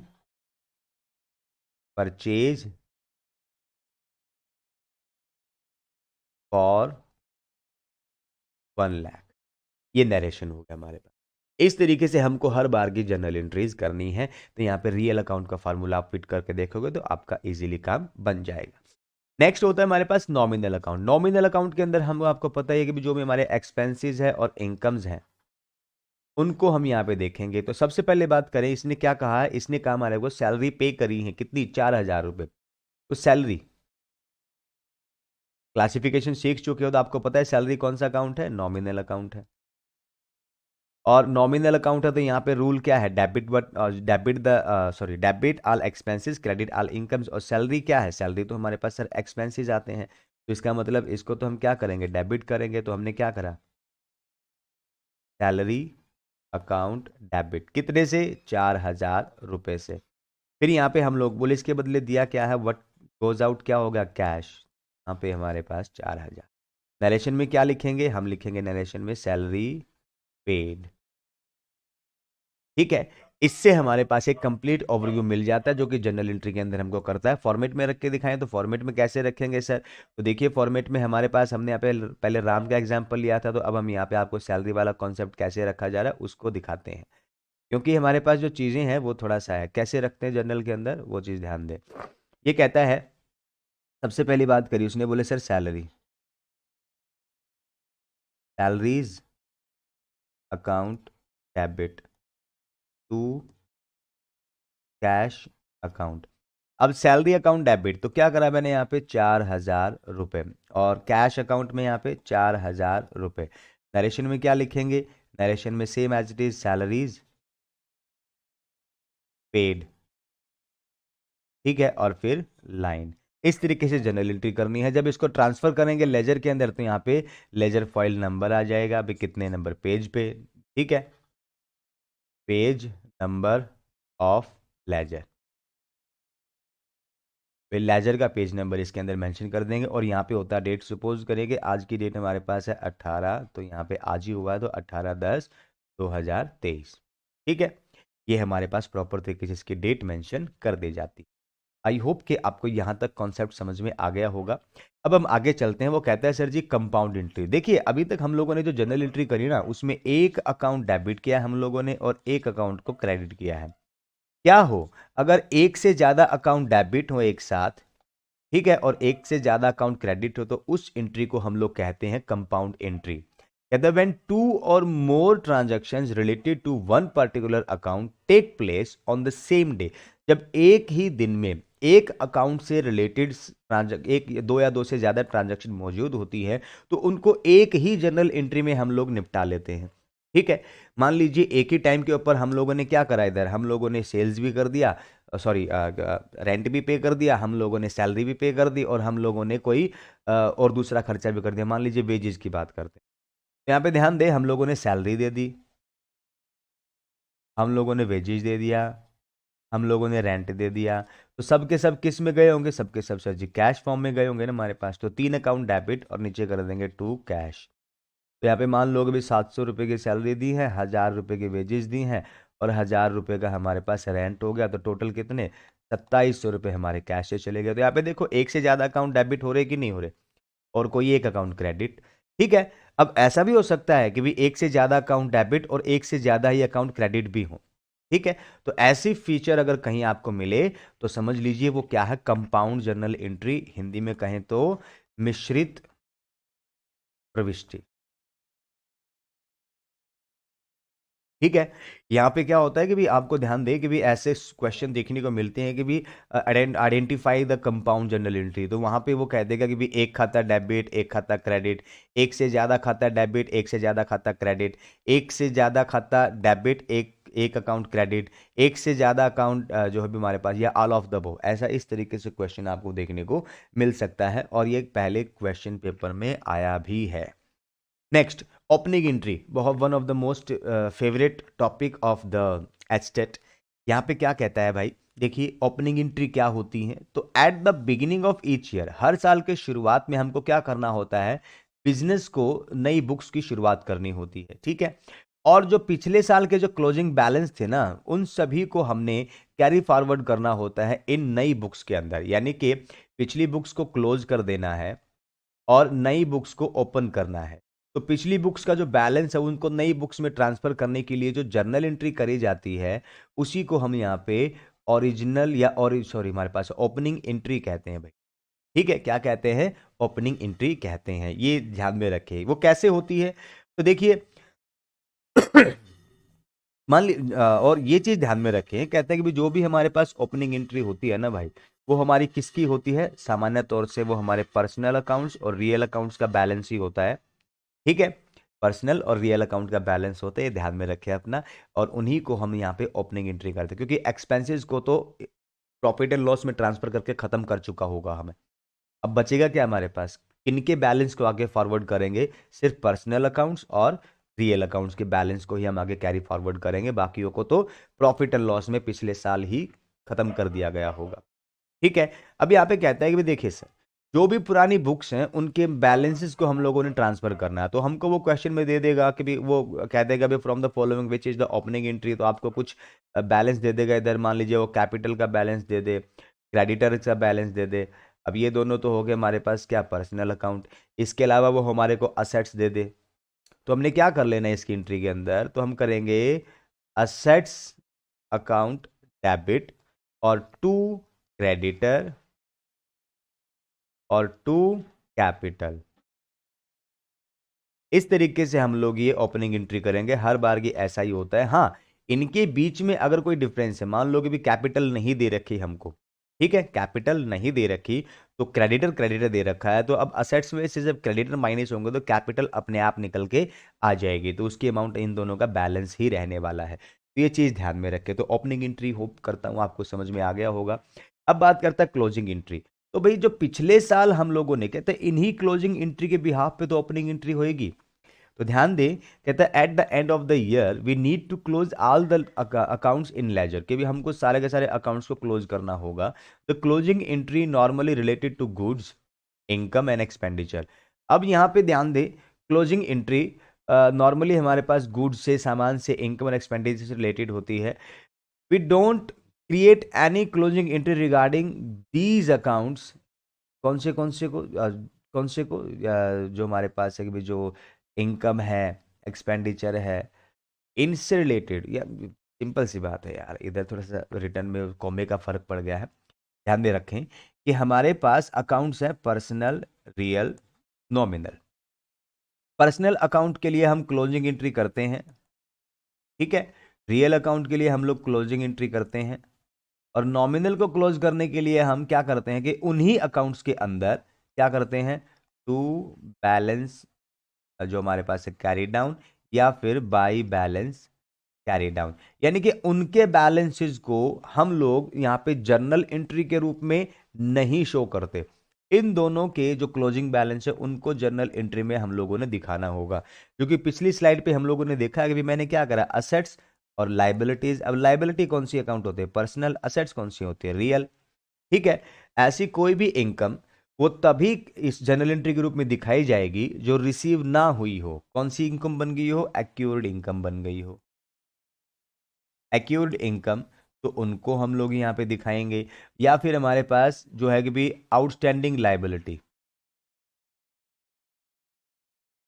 परचेज फॉर 1,00,000, ये नरेशन हो गया हमारे पास। इस तरीके से हमको हर बार की जर्नल एंट्रीज करनी है। तो यहाँ पे रियल अकाउंट का फार्मूला आप फिट करके देखोगे तो आपका इजीली काम बन जाएगा। नेक्स्ट होता है हमारे पास नॉमिनल अकाउंट। नॉमिनल अकाउंट के अंदर हम आपको पता ही है कि जो भी हमारे एक्सपेंसेस है और इनकम्स हैं उनको हम यहाँ पे देखेंगे। तो सबसे पहले बात करें, इसने क्या कहा है, इसने कहा हमारे को सैलरी पे करी है कितनी, 4,000 रुपये। तो सैलरी क्लासिफिकेशन सीख चुके हो तो आपको पता है सैलरी कौन सा अकाउंट है, नॉमिनल अकाउंट है। और नॉमिनल अकाउंट है तो यहाँ पे रूल क्या है, debit but debit the sorry debit all expenses credit all incomes. और सैलरी क्या है, सैलरी तो हमारे पास सर एक्सपेंसेस आते हैं, तो इसका मतलब इसको तो हम क्या करेंगे, डेबिट करेंगे। तो हमने क्या करा, सैलरी अकाउंट डेबिट, कितने से, 4,000 रुपए से। फिर यहाँ पे हम लोग बोले इसके बदले दिया क्या है, व्हाट गोज आउट क्या होगा, कैश। यहाँ पे हमारे पास 4,000। नरेशन में क्या लिखेंगे, हम लिखेंगे नरेशन में सैलरी पेड, ठीक है। इससे हमारे पास एक कंप्लीट ओवरव्यू मिल जाता है जो कि जनरल एंट्री के अंदर हमको करता है। फॉर्मेट में रख के दिखाएं तो फॉर्मेट में कैसे रखेंगे सर? तो देखिए फॉर्मेट में हमारे पास हमने यहाँ पे पहले राम का एग्जांपल लिया था, तो अब हम यहाँ पे आपको सैलरी वाला कॉन्सेप्ट कैसे रखा जा रहा है उसको दिखाते हैं, क्योंकि हमारे पास जो चीज़ें हैं वो थोड़ा सा है कैसे रखते हैं जनरल के अंदर, वो चीज़ ध्यान दें। ये कहता है, सबसे पहली बात करी उसने, बोले sir salary, salaries account debit to cash account. अब सैलरी अकाउंट डेबिट तो क्या करा मैंने यहाँ पे 4,000 रुपये, और कैश अकाउंट में यहाँ पे 4,000 रुपये। नरेशन में क्या लिखेंगे? नरेशन में same as it is, salaries paid, ठीक है, और फिर लाइन। इस तरीके से जनरल एंट्री करनी है। जब इसको ट्रांसफर करेंगे लेजर के अंदर तो यहाँ पे लेजर फाइल नंबर आ जाएगा, अभी कितने नंबर पेज पे, ठीक है, पेज नंबर ऑफ लेजर, फिर लेजर का पेज नंबर इसके अंदर मेंशन कर देंगे, और यहाँ पे होता है डेट, सपोज करेंगे आज की डेट हमारे पास है 18, तो यहाँ पे आज ही हुआ है तो 18/10/2023, ठीक है। ये हमारे पास प्रॉपर तरीके से इसकी डेट मेंशन कर दी जाती। आई होप कि आपको यहाँ तक कॉन्सेप्ट समझ में आ गया होगा। अब हम आगे चलते हैं। वो कहता है सर जी कंपाउंड एंट्री। देखिए अभी तक हम लोगों ने जो जनरल एंट्री करी ना, उसमें एक अकाउंट डेबिट किया हम लोगों ने और एक अकाउंट को क्रेडिट किया है। क्या हो अगर एक से ज्यादा अकाउंट डेबिट हो एक साथ, ठीक है, और एक से ज्यादा अकाउंट क्रेडिट हो, तो उस एंट्री को हम लोग कहते हैं कंपाउंड एंट्री। कहते हैं व्हेन टू और more transactions related to one particular account take place on the same day. जब एक ही दिन में एक अकाउंट से रिलेटेड एक दो या दो से ज्यादा ट्रांजैक्शन मौजूद होती है, तो उनको एक ही जनरल एंट्री में हम लोग निपटा लेते हैं, ठीक है। मान लीजिए एक ही टाइम के ऊपर हम लोगों ने क्या करा, इधर हम लोगों ने सेल्स भी कर दिया, सॉरी रेंट भी पे कर दिया, हम लोगों ने सैलरी भी पे कर दी, और हम लोगों ने कोई और दूसरा खर्चा भी कर दिया। मान लीजिए वेजेस की बात करते हैं, तो यहाँ पे ध्यान दें, हम लोगों ने सैलरी दे दी, हम लोगों ने वेजेस दे दिया, हम लोगों ने रेंट दे दिया, तो सब के सब किस में गए होंगे? सबके सब सर जी कैश फॉर्म में गए होंगे ना हमारे पास। तो 3 अकाउंट डेबिट और नीचे कर देंगे टू कैश। तो यहाँ पे मान लो कि भी 700 रुपये की सैलरी दी है, 1,000 रुपये की वेजेस दी हैं, और 1,000 रुपये का हमारे पास रेंट हो गया, तो टोटल कितने? 2,700 रुपये हमारे कैश से चले गए। तो यहाँ पे देखो एक से ज़्यादा अकाउंट डेबिट हो रहे कि नहीं हो रहे, और कोई एक अकाउंट क्रेडिट, ठीक है। अब ऐसा भी हो सकता है कि भी एक से ज़्यादा अकाउंट डेबिट और एक से ज़्यादा ही अकाउंट क्रेडिट भी हो, ठीक है। तो ऐसी फीचर अगर कहीं आपको मिले तो समझ लीजिए वो क्या है, कंपाउंड जर्नल एंट्री, हिंदी में कहें तो मिश्रित प्रविष्टि, ठीक है। यहाँ पे क्या होता है कि भी आपको ध्यान दें कि भी ऐसे क्वेश्चन देखने को मिलते हैं कि भी identify the compound journal entry, तो वहां पे वो कह देगा कि भी एक खाता डेबिट एक खाता क्रेडिट, एक से ज्यादा खाता डेबिट एक से ज्यादा खाता क्रेडिट, एक से ज्यादा खाता डेबिट एक एक अकाउंट क्रेडिट, एक से ज्यादा अकाउंट जो है भी हमारे पास, या ऑल ऑफ द अबव। ऐसा इस तरीके से क्वेश्चन आपको देखने को मिल सकता है, और ये पहले क्वेश्चन पेपर में आया भी है। नेक्स्ट, ओपनिंग एंट्री, बहुत one of the most favourite topic of the HTET. यहाँ पे क्या कहता है भाई, देखिए ओपनिंग एंट्री क्या होती है। तो at the beginning of each year, हर साल के शुरुआत में हमको क्या करना होता है, बिजनेस को नई बुक्स की शुरुआत करनी होती है, ठीक है। और जो पिछले साल के जो क्लोजिंग बैलेंस थे ना, उन सभी को हमने कैरी फॉरवर्ड करना होता है इन नई बुक्स के अंदर, यानी कि पिछली बुक्स को क्लोज कर देना है और नई बुक्स को ओपन करना है। तो पिछली बुक्स का जो बैलेंस है उनको नई बुक्स में ट्रांसफर करने के लिए जो जर्नल एंट्री करी जाती है, उसी को हम यहाँ पे ओरिजिनल या और सॉरी हमारे पास ओपनिंग एंट्री कहते हैं भाई, ठीक है। क्या कहते हैं? ओपनिंग एंट्री कहते हैं। ये ध्यान में रखें वो कैसे होती है। तो देखिए मान ली और ये चीज ध्यान में रखें, कहते हैं कि भी जो भी हमारे पास ओपनिंग एंट्री होती है ना भाई, वो हमारी किसकी होती है? सामान्य तौर से वो हमारे पर्सनल अकाउंट्स और रियल अकाउंट्स का बैलेंस ही होता है, ठीक है। पर्सनल और रियल अकाउंट का बैलेंस होता है, ये ध्यान में रखें अपना, और उन्हीं को हम यहाँ पे ओपनिंग एंट्री करते हैं, क्योंकि एक्सपेंसेस को तो प्रॉफिट एंड लॉस में ट्रांसफर करके खत्म कर चुका होगा हमें। अब बचेगा क्या हमारे पास? किनके बैलेंस को आगे फॉरवर्ड करेंगे? सिर्फ पर्सनल अकाउंट्स और रियल अकाउंट्स के बैलेंस को ही हम आगे कैरी फॉरवर्ड करेंगे, बाकियों को तो प्रॉफिट एंड लॉस में पिछले साल ही खत्म कर दिया गया होगा, ठीक है। अब यहाँ पे कहता है कि भी देखिए सर, जो भी पुरानी बुक्स हैं उनके बैलेंसेस को हम लोगों ने ट्रांसफर करना है। तो हमको वो क्वेश्चन में दे देगा कि भी वो कह देगा भी from the following which is the opening entry, तो आपको कुछ बैलेंस दे देगा। इधर मान लीजिए वो कैपिटल का बैलेंस दे दे, क्रेडिटर का बैलेंस दे दे। अब ये दोनों तो हो गए हमारे पास क्या, पर्सनल अकाउंट। इसके अलावा वो हमारे को असेट्स दे दे। तो हमने क्या कर लेना है इसकी एंट्री के अंदर, तो हम करेंगे असेट्स अकाउंट डेबिट और टू क्रेडिटर और टू कैपिटल। इस तरीके से हम लोग ये ओपनिंग एंट्री करेंगे। हर बार ये ऐसा ही होता है। हाँ, इनके बीच में अगर कोई डिफरेंस है, मान लो कि भी कैपिटल नहीं दे रखी हमको, ठीक है, कैपिटल नहीं दे रखी, तो क्रेडिटर क्रेडिटर दे रखा है, तो अब असेट्स में से जब क्रेडिटर माइनस होंगे तो कैपिटल अपने आप निकल के आ जाएगी, तो उसकी अमाउंट इन दोनों का बैलेंस ही रहने वाला है। तो ये चीज ध्यान में रखें। तो ओपनिंग एंट्री होप करता हूं आपको समझ में आ गया होगा। अब बात करता है क्लोजिंग एंट्री। तो भाई जो पिछले साल हम लोगों ने कहते हैं इन्हीं क्लोजिंग एंट्री के बिहाफ पे तो ओपनिंग एंट्री होगी। तो ध्यान दें, कहता है at the end of the year we need to close all the accounts in ledger, कि भी हमको सारे के सारे अकाउंट्स को क्लोज करना होगा। The closing entry normally related to goods, income and expenditure. अब यहाँ पे ध्यान दें, क्लोजिंग एंट्री नॉर्मली हमारे पास गुड्स से, सामान से, इनकम और एक्सपेंडिचर से रिलेटेड होती है। We don't create any closing entry regarding these accounts. कौन से को जो हमारे पास है कि भाई जो इनकम है, एक्सपेंडिचर है, इनसे रिलेटेड, या सिंपल सी बात है यार, इधर थोड़ा सा रिटर्न में कॉमे का फर्क पड़ गया है। ध्यान में रखें कि हमारे पास अकाउंट्स है personal, real, nominal. Personal account के लिए हम क्लोजिंग एंट्री करते हैं, ठीक है। रियल अकाउंट के लिए हम लोग क्लोजिंग एंट्री करते हैं, और नॉमिनल को क्लोज करने के लिए हम क्या करते हैं कि उन्हीं अकाउंट्स के अंदर क्या करते हैं, टू बैलेंस जो हमारे पास है कैरी डाउन, या फिर बाई बैलेंस कैरी डाउन। यानी कि उनके बैलेंसेस को हम लोग यहाँ पे जर्नल एंट्री के रूप में नहीं शो करते। इन दोनों के जो क्लोजिंग बैलेंस है उनको जर्नल एंट्री में हम लोगों ने दिखाना होगा। क्योंकि पिछली स्लाइड पे हम लोगों ने देखा है कि मैंने क्या करा, असेट्स और लाइबिलिटीज। अब लाइबिलिटी कौन सी अकाउंट होते हैं, पर्सनल। असेट्स कौन सी होती है, रियल, ठीक है। ऐसी कोई भी इनकम वो तभी इस जर्नल एंट्री के रूप में दिखाई जाएगी जो रिसीव ना हुई हो। कौन सी इनकम बन गई हो, एक्यूर्ड इनकम बन गई हो। एक्यूर्ड इनकम, तो उनको हम लोग यहाँ पे दिखाएंगे। या फिर हमारे पास जो है कि भी आउटस्टैंडिंग लाइबिलिटी,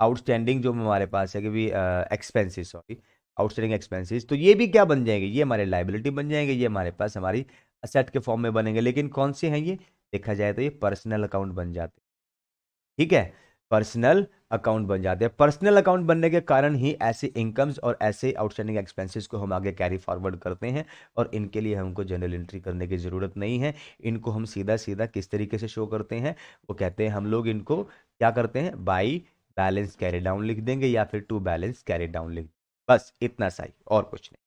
आउटस्टैंडिंग जो हमारे पास है कि भी एक्सपेंसेस, सॉरी, आउटस्टैंडिंग एक्सपेंसेस, तो ये भी क्या बन जाएंगे, ये हमारे लाइबिलिटी बन जाएंगे, ये हमारे पास हमारी असेट के फॉर्म में बनेंगे। लेकिन कौन से हैं ये, देखा जाए तो ये पर्सनल अकाउंट बन जाते हैं, ठीक है। पर्सनल अकाउंट बन जाते हैं। पर्सनल अकाउंट बनने के कारण ही ऐसे इनकम्स और ऐसे आउटस्टैंडिंग एक्सपेंसेस को हम आगे कैरी फॉरवर्ड करते हैं, और इनके लिए हमको जनरल एंट्री करने की जरूरत नहीं है। इनको हम सीधा सीधा किस तरीके से शो करते हैं, वो कहते हैं हम लोग इनको क्या करते हैं, बाई बैलेंस कैरी डाउन लिख देंगे, या फिर टू बैलेंस कैरी डाउन लिख, बस इतना सा ही, और कुछ नहीं।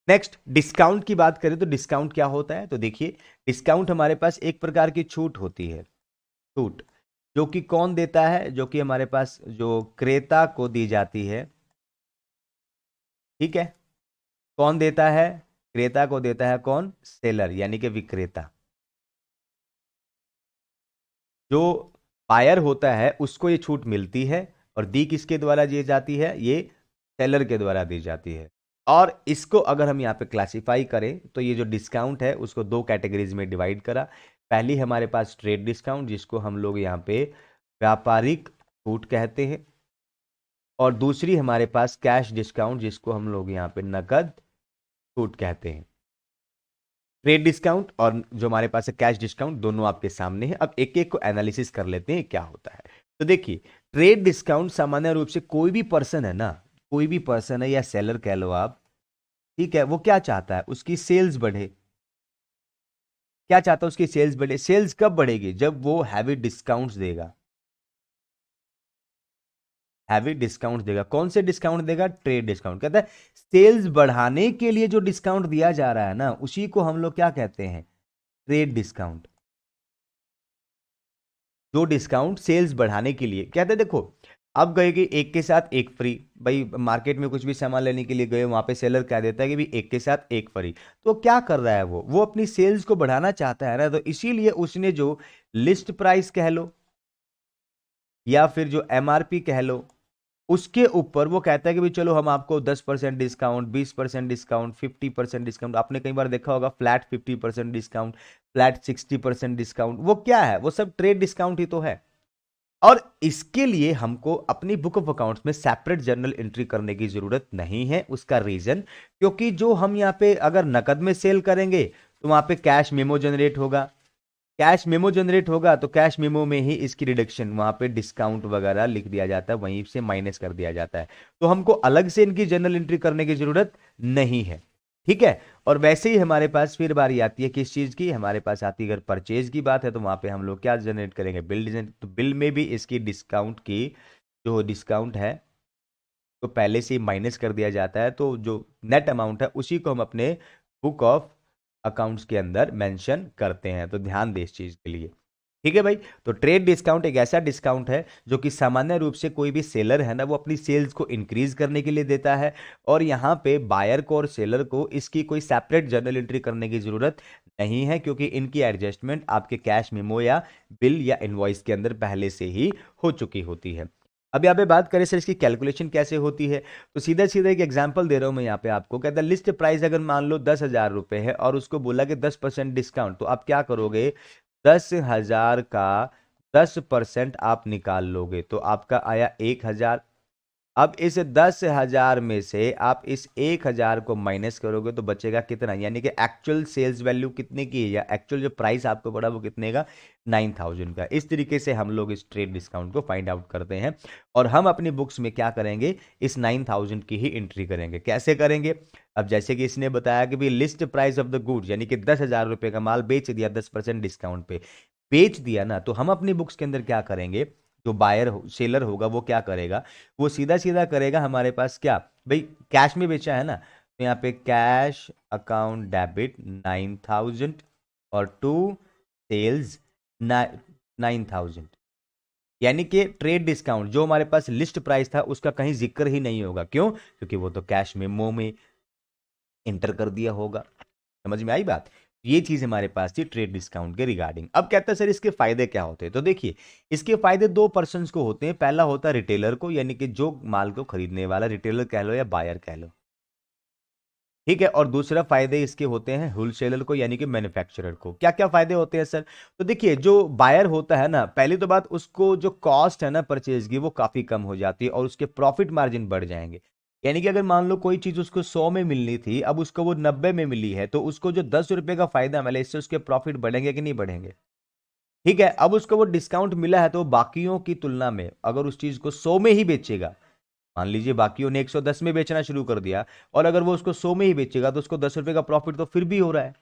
नेक्स्ट, डिस्काउंट की बात करें तो डिस्काउंट क्या होता है, तो देखिए डिस्काउंट हमारे पास एक प्रकार की छूट होती है। छूट जो कि कौन देता है, जो कि हमारे पास जो क्रेता को दी जाती है, ठीक है। कौन देता है, क्रेता को देता है कौन, सेलर, यानी कि विक्रेता। जो बायर होता है उसको ये छूट मिलती है, और दी किसके द्वारा दी जाती है, ये सेलर के द्वारा दी जाती है। और इसको अगर हम यहाँ पे क्लासिफाई करें तो ये जो डिस्काउंट है उसको दो कैटेगरीज में डिवाइड करा। पहली हमारे पास ट्रेड डिस्काउंट, जिसको हम लोग यहाँ पे व्यापारिक छूट कहते हैं, और दूसरी हमारे पास कैश डिस्काउंट, जिसको हम लोग यहाँ पे नकद छूट कहते हैं। ट्रेड डिस्काउंट और जो हमारे पास है कैश डिस्काउंट, दोनों आपके सामने है। अब एक एक को एनालिसिस कर लेते हैं क्या होता है। तो देखिए, ट्रेड डिस्काउंट सामान्य रूप से कोई भी पर्सन है ना, कोई भी पर्सन है या सेलर कह लो आप, ठीक है, वो क्या चाहता है, उसकी सेल्स बढ़े। क्या चाहता है, उसकी सेल्स बढ़े। सेल्स कब बढ़ेगी, जब वो हैवी डिस्काउंट्स देगा, हैवी डिस्काउंट देगा। कौन से डिस्काउंट देगा, ट्रेड डिस्काउंट। कहता है सेल्स बढ़ाने के लिए जो डिस्काउंट दिया जा रहा है ना, उसी को हम लोग क्या कहते हैं, ट्रेड डिस्काउंट। जो डिस्काउंट सेल्स बढ़ाने के लिए कहते हैं, देखो अब गए कि एक के साथ एक फ्री। भाई मार्केट में कुछ भी सामान लेने के लिए गए, वहां पे सेलर कह देता है कि भी एक के साथ एक फ्री। तो क्या कर रहा है वो अपनी सेल्स को बढ़ाना चाहता है ना, तो इसीलिए उसने जो लिस्ट प्राइस कह लो या फिर जो एमआरपी कह लो, उसके ऊपर वो कहता है कि भाई चलो हम आपको 10% डिस्काउंट, 20% डिस्काउंट, 50% डिस्काउंट। आपने कई बार देखा होगा फ्लैट 50% डिस्काउंट, फ्लैट 60% डिस्काउंट। वो क्या है? वो सब ट्रेड डिस्काउंट ही तो है। और इसके लिए हमको अपनी बुक ऑफ अकाउंट्स में सेपरेट जर्नल एंट्री करने की जरूरत नहीं है। उसका रीजन, क्योंकि जो हम यहाँ पे अगर नकद में सेल करेंगे तो वहां पे कैश मेमो जनरेट होगा। कैश मेमो जनरेट होगा तो कैश मेमो में ही इसकी रिडक्शन, वहां पे डिस्काउंट वगैरह लिख दिया जाता है, वहीं से माइनस कर दिया जाता है। तो हमको अलग से इनकी जर्नल एंट्री करने की जरूरत नहीं है। ठीक है। और वैसे ही हमारे पास फिर बारी आती है किस चीज की? हमारे पास आती है अगर परचेज की बात है, तो वहां पे हम लोग क्या जनरेट करेंगे? Bill generate. तो बिल में भी इसकी डिस्काउंट की जो डिस्काउंट है तो पहले से ही माइनस कर दिया जाता है। तो जो नेट अमाउंट है उसी को हम अपने बुक ऑफ अकाउंट्स के अंदर मेंशन करते हैं। तो ध्यान दे इस चीज के लिए। ठीक है भाई। तो ट्रेड डिस्काउंट एक ऐसा डिस्काउंट है जो कि सामान्य रूप से कोई भी सेलर है ना, वो अपनी सेल्स को इंक्रीज करने के लिए देता है। और यहाँ पे बायर को और सेलर को इसकी कोई सेपरेट जर्नल एंट्री करने की जरूरत नहीं है, क्योंकि इनकी एडजस्टमेंट आपके कैश मेमो या बिल या इनवॉइस के अंदर पहले से ही हो चुकी होती है। अब यहाँ पे बात करें सर इसकी कैलकुलेशन कैसे होती है, तो सीधा सीधा एक एग्जांपल दे रहा हूं मैं यहाँ पे आपको। कहता है लिस्ट प्राइस अगर मान लो 10,000 रुपए है और उसको बोला कि 10% डिस्काउंट, तो आप क्या करोगे? 10,000 का 10% आप निकाल लोगे तो आपका आया 1,000। अब इस 10,000 में से आप इस 1,000 को माइनस करोगे तो बचेगा कितना? यानी कि एक्चुअल सेल्स वैल्यू कितने की है, या एक्चुअल जो प्राइस आपको पड़ा वो कितने का? 9,000 का। इस तरीके से हम लोग इस ट्रेड डिस्काउंट को फाइंड आउट करते हैं। और हम अपनी बुक्स में क्या करेंगे? इस 9,000 की ही एंट्री करेंगे। कैसे करेंगे? अब जैसे कि इसने बताया कि भी list price of the goods, यानी कि 10,000 रुपए का माल बेच दिया 10% डिस्काउंट पे, बेच दिया ना, तो हम अपनी बुक्स के अंदर क्या करेंगे? जो बायर सेलर होगा वो क्या करेगा? वो सीधा सीधा करेगा हमारे पास क्या? भाई कैश में बेचा है ना, तो यहाँ पे कैश अकाउंट डेबिट 9,000 और टू सेल्स 9,000। यानी कि ट्रेड डिस्काउंट जो हमारे पास लिस्ट प्राइस था उसका कहीं जिक्र ही नहीं होगा। क्यों? क्योंकि वो तो कैश मेमो में इंटर कर दिया होगा। समझ में आई बात? ये चीज हमारे पास थी ट्रेड डिस्काउंट के रिगार्डिंग। अब कहता है सर इसके फायदे क्या होते हैं? तो देखिए, इसके फायदे दो पर्सन्स को होते हैं। पहला होता है रिटेलर को, यानी कि जो माल को खरीदने वाला, रिटेलर कह लो या बायर कह लो। ठीक है। और दूसरा फायदे इसके होते हैं होलसेलर को, यानी कि मैन्युफैक्चरर को। क्या क्या फायदे होते हैं सर? तो देखिए, जो बायर होता है ना, पहली तो बात, उसको जो कॉस्ट है ना परचेज की वो काफी कम हो जाती है और उसके प्रॉफिट मार्जिन बढ़ जाएंगे। यानी कि अगर मान लो कोई चीज उसको 100 में मिलनी थी, अब उसको वो 90 में मिली है, तो उसको जो 10 रुपए का फायदा मिला, इससे उसके प्रॉफिट बढ़ेंगे कि नहीं बढ़ेंगे? ठीक है। अब उसको वो डिस्काउंट मिला है तो बाकियों की तुलना में अगर उस चीज को 100 में ही बेचेगा, मान लीजिए बाकियों ने 110 में बेचना शुरू कर दिया, और अगर वो उसको 100 में ही बेचेगा तो उसको 10 रुपए का प्रॉफिट तो फिर भी हो रहा है।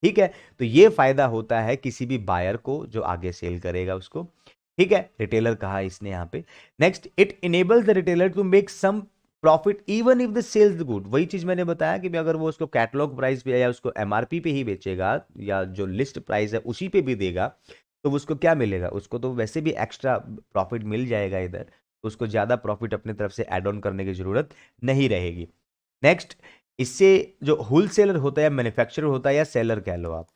ठीक है। तो ये फायदा होता है किसी भी बायर को जो आगे सेल करेगा उसको। ठीक है। रिटेलर कहा इसने यहां पे। Next, it enables the retailer to make some profit even if the sales the good. वही चीज मैंने बताया कि अगर वो उसको कैटलॉग प्राइस पे या उसको एमआरपी पे ही बेचेगा या जो लिस्ट प्राइस है उसी पे भी देगा, तो उसको क्या मिलेगा? उसको तो वैसे भी एक्स्ट्रा प्रॉफिट मिल जाएगा इधर, तो उसको ज्यादा प्रॉफिट अपनी तरफ से ऐड ऑन करने की जरूरत नहीं रहेगी। नेक्स्ट, इससे जो होलसेलर होता है या मैन्युफैक्चरर होता है या सेलर कह लो आप,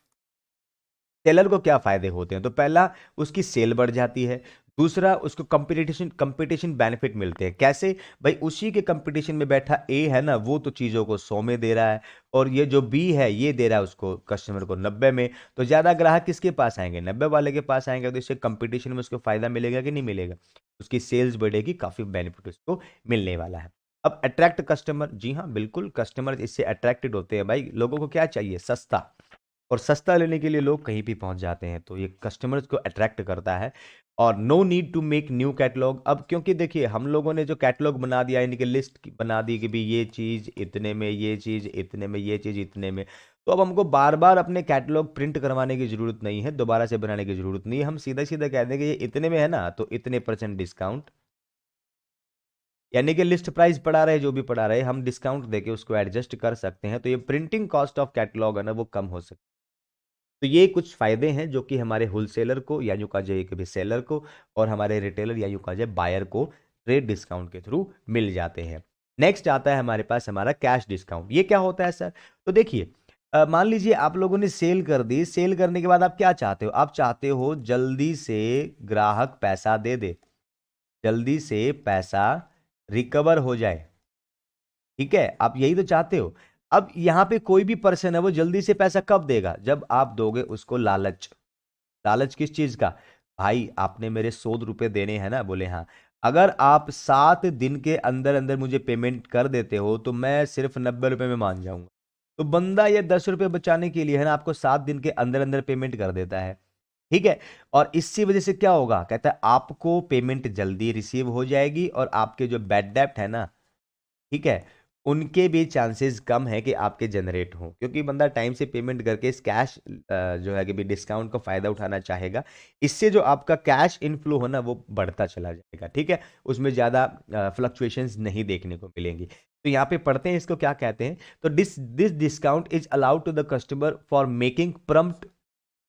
सेलर को क्या फायदे होते हैं? तो पहला, उसकी सेल बढ़ जाती है। दूसरा, उसको कंपटीशन कंपटीशन बेनिफिट मिलते हैं। कैसे? भाई उसी के कंपटीशन में बैठा ए है ना, वो तो चीजों को 100 में दे रहा है, और ये जो बी है ये दे रहा है उसको कस्टमर को 90 में। तो ज्यादा ग्राहक किसके पास आएंगे? 90 वाले के पास आएंगे। तो इससे कंपटीशन में उसको फायदा मिलेगा कि नहीं मिलेगा? उसकी सेल्स बढ़ेगी, काफी बेनिफिट उसको मिलने वाला है। अब अट्रैक्ट कस्टमर, जी हाँ बिल्कुल, कस्टमर इससे अट्रैक्टेड होते हैं। भाई लोगों को क्या चाहिए? सस्ता। और सस्ता लेने के लिए लोग कहीं भी पहुंच जाते हैं, तो ये कस्टमर्स को अट्रैक्ट करता है। और no need to make new catalogue. अब क्योंकि देखिए, हम लोगों ने जो कैटलॉग बना दिया, यानी कि लिस्ट बना दी कि भी ये चीज इतने में, ये चीज इतने में, ये चीज इतने में, तो अब हमको बार बार अपने कैटलॉग प्रिंट करवाने की जरूरत नहीं है, दोबारा से बनाने की जरूरत नहीं है। हम सीधा सीधा कह देंगे ये इतने में है ना, तो इतने % डिस्काउंट। यानी कि लिस्ट प्राइस पड़ा रहे जो भी पड़ा रहे, हम डिस्काउंट देके उसको एडजस्ट कर सकते हैं। तो ये प्रिंटिंग कॉस्ट ऑफ कैटलॉग है ना, वो कम हो सकती है। तो ये कुछ फायदे हैं जो कि हमारे होलसेलर को या यूं कहा जाए कि भी सेलर को, और हमारे रिटेलर या यूं कहा जाए बायर को ट्रेड डिस्काउंट के थ्रू मिल जाते हैं। नेक्स्ट आता है हमारे पास हमारा कैश डिस्काउंट। ये क्या होता है सर? तो देखिए, मान लीजिए आप लोगों ने सेल कर दी, सेल करने के बाद आप क्या चाहते हो? आप चाहते हो जल्दी से ग्राहक पैसा दे दे, जल्दी से पैसा रिकवर हो जाए, ठीक है? आप यही तो चाहते हो। अब यहां पे कोई भी पर्सन है वो जल्दी से पैसा कब देगा? जब आप दोगे उसको लालच। लालच किस चीज का? भाई आपने मेरे 100 रुपए देने हैं ना? बोले हाँ। अगर आप 7 दिन के अंदर अंदर मुझे पेमेंट कर देते हो तो मैं सिर्फ 90 रुपए में मान जाऊंगा। तो बंदा ये 10 रुपए बचाने के लिए है ना, आपको 7 दिन के अंदर अंदर पेमेंट कर देता है, ठीक है? और इसी वजह से क्या होगा? कहता है आपको पेमेंट जल्दी रिसीव हो जाएगी और आपके जो बैड डेप्ट है ना, ठीक है, उनके भी चांसेस कम है कि आपके जनरेट हो, क्योंकि बंदा टाइम से पेमेंट करके इस कैश जो है कि भी डिस्काउंट का फायदा उठाना चाहेगा। इससे जो आपका कैश इनफ्लो हो ना वो बढ़ता चला जाएगा, ठीक है? उसमें ज़्यादा फ्लक्चुएशंस नहीं देखने को मिलेंगी। तो यहाँ पे पढ़ते हैं इसको क्या कहते हैं। तो this this discount is allowed to the customer for making prompt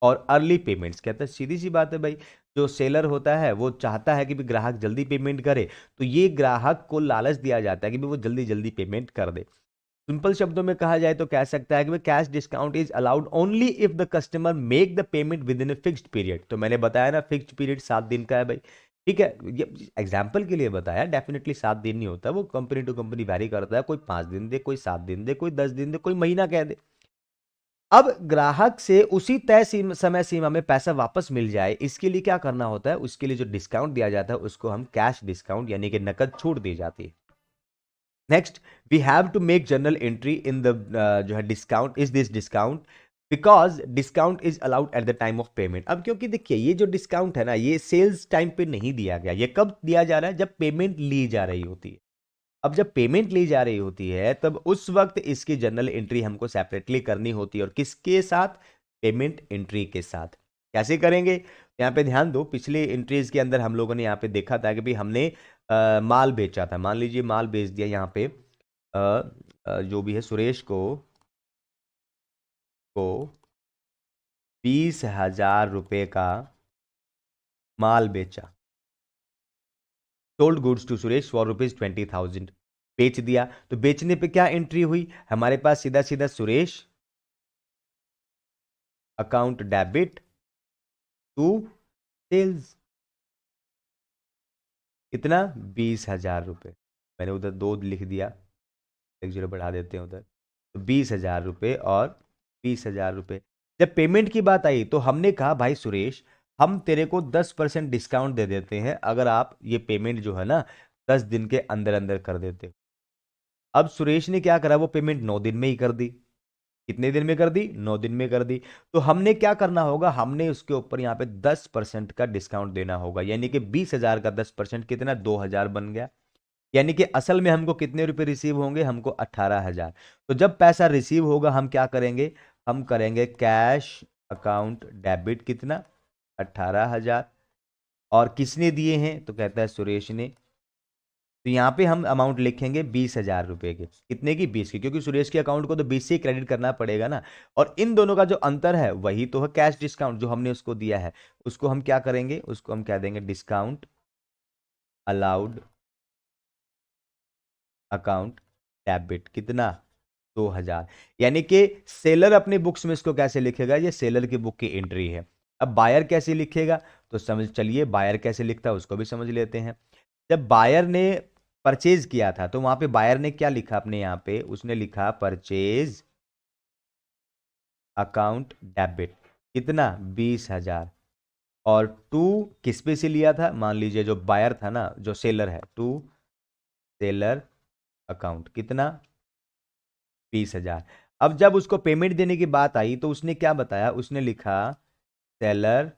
और अर्ली पेमेंट्स। कहता है सीधी सी बात है भाई, जो सेलर होता है वो चाहता है कि भी ग्राहक जल्दी पेमेंट करे, तो ये ग्राहक को लालच दिया जाता है कि भी वो जल्दी जल्दी पेमेंट कर दे। सिंपल शब्दों में कहा जाए तो कह सकता है कि cash discount is allowed only if the customer make the payment with in a fixed period. तो मैंने बताया ना, फिक्स्ड पीरियड 7 दिन का है भाई, ठीक है? ये एग्जाम्पल के लिए बताया, डेफिनेटली 7 दिन नहीं होता, वो कंपनी टू कंपनी वैरी करता है। कोई 5 दिन दे, कोई 7 दिन दे, कोई 10 दिन दे, कोई महीना कह दे। अब ग्राहक से उसी तय समय सीमा में पैसा वापस मिल जाए, इसके लिए क्या करना होता है? उसके लिए जो डिस्काउंट दिया जाता है उसको हम कैश डिस्काउंट यानी कि नकद छूट दी जाती है। Next, we have to make journal entry in the जो है discount is this discount because discount is allowed at the time of payment. अब क्योंकि देखिए ये जो डिस्काउंट है ना, ये सेल्स टाइम पे नहीं दिया गया, ये कब दिया जा रहा है? जब पेमेंट ली जा रही होती है। अब जब पेमेंट ली जा रही होती है तब उस वक्त इसकी जर्नल एंट्री हमको सेपरेटली करनी होती है, और किसके साथ? पेमेंट एंट्री के साथ। कैसे करेंगे? यहाँ पे ध्यान दो, पिछले एंट्रीज के अंदर हम लोगों ने यहाँ पे देखा था कि भाई हमने माल बेचा था। मान लीजिए माल बेच दिया यहाँ पे, जो भी है सुरेश को 20,000 रुपए का माल बेचा। Sold goods to Suresh for ₹20,000। बेच दिया, तो बेचने पे क्या एंट्री हुई हमारे पास? सीधा सीधा Suresh account debit to sales. कितना? 20,000 रुपए। मैंने उधर 2 लिख दिया, एक जीरो बढ़ा देते हैं उधर। तो 20,000 रुपए और 20,000 रुपए। जब पेमेंट की बात आई तो हमने कहा भाई सुरेश, हम तेरे को 10% डिस्काउंट दे देते हैं अगर आप ये पेमेंट जो है ना 10 दिन के अंदर अंदर कर देते हो। अब सुरेश ने क्या करा? वो पेमेंट 9 दिन में ही कर दी। कितने दिन में कर दी? 9 दिन में कर दी। तो हमने क्या करना होगा? हमने उसके ऊपर यहाँ पे 10% का डिस्काउंट देना होगा, यानी कि 20,000 का 10% कितना? 2,000 बन गया। यानी कि असल में हमको कितने रुपए रिसीव होंगे? हमको 18,000। तो जब पैसा रिसीव होगा हम क्या करेंगे? हम करेंगे कैश अकाउंट डेबिट। कितना? 18,000। और किसने दिए हैं? तो कहता है सुरेश ने। तो यहाँ पे हम अमाउंट लिखेंगे 20,000 रुपए के। कितने की? 20 की, क्योंकि सुरेश के अकाउंट को तो 20 से क्रेडिट करना पड़ेगा ना। और इन दोनों का जो अंतर है वही तो है कैश डिस्काउंट जो हमने उसको दिया है। उसको हम क्या करेंगे? उसको हम कह देंगे डिस्काउंट अलाउड अकाउंट डेबिट। कितना? 2,000। यानी कि सेलर अपने बुक्स में इसको कैसे लिखेगा? ये सेलर की बुक की एंट्री है। अब बायर कैसे लिखेगा? तो समझ चलिए बायर कैसे लिखता है उसको भी समझ लेते हैं। जब बायर ने परचेज किया था तो वहां पे बायर ने क्या लिखा? अपने यहाँ पे उसने लिखा परचेज अकाउंट डेबिट। कितना? 20,000। और टू किस पे से लिया था? मान लीजिए जो बायर था ना, जो सेलर है, टू सेलर अकाउंट। कितना? 20,000। अब जब उसको पेमेंट देने की बात आई तो उसने क्या बताया? उसने लिखा सेलर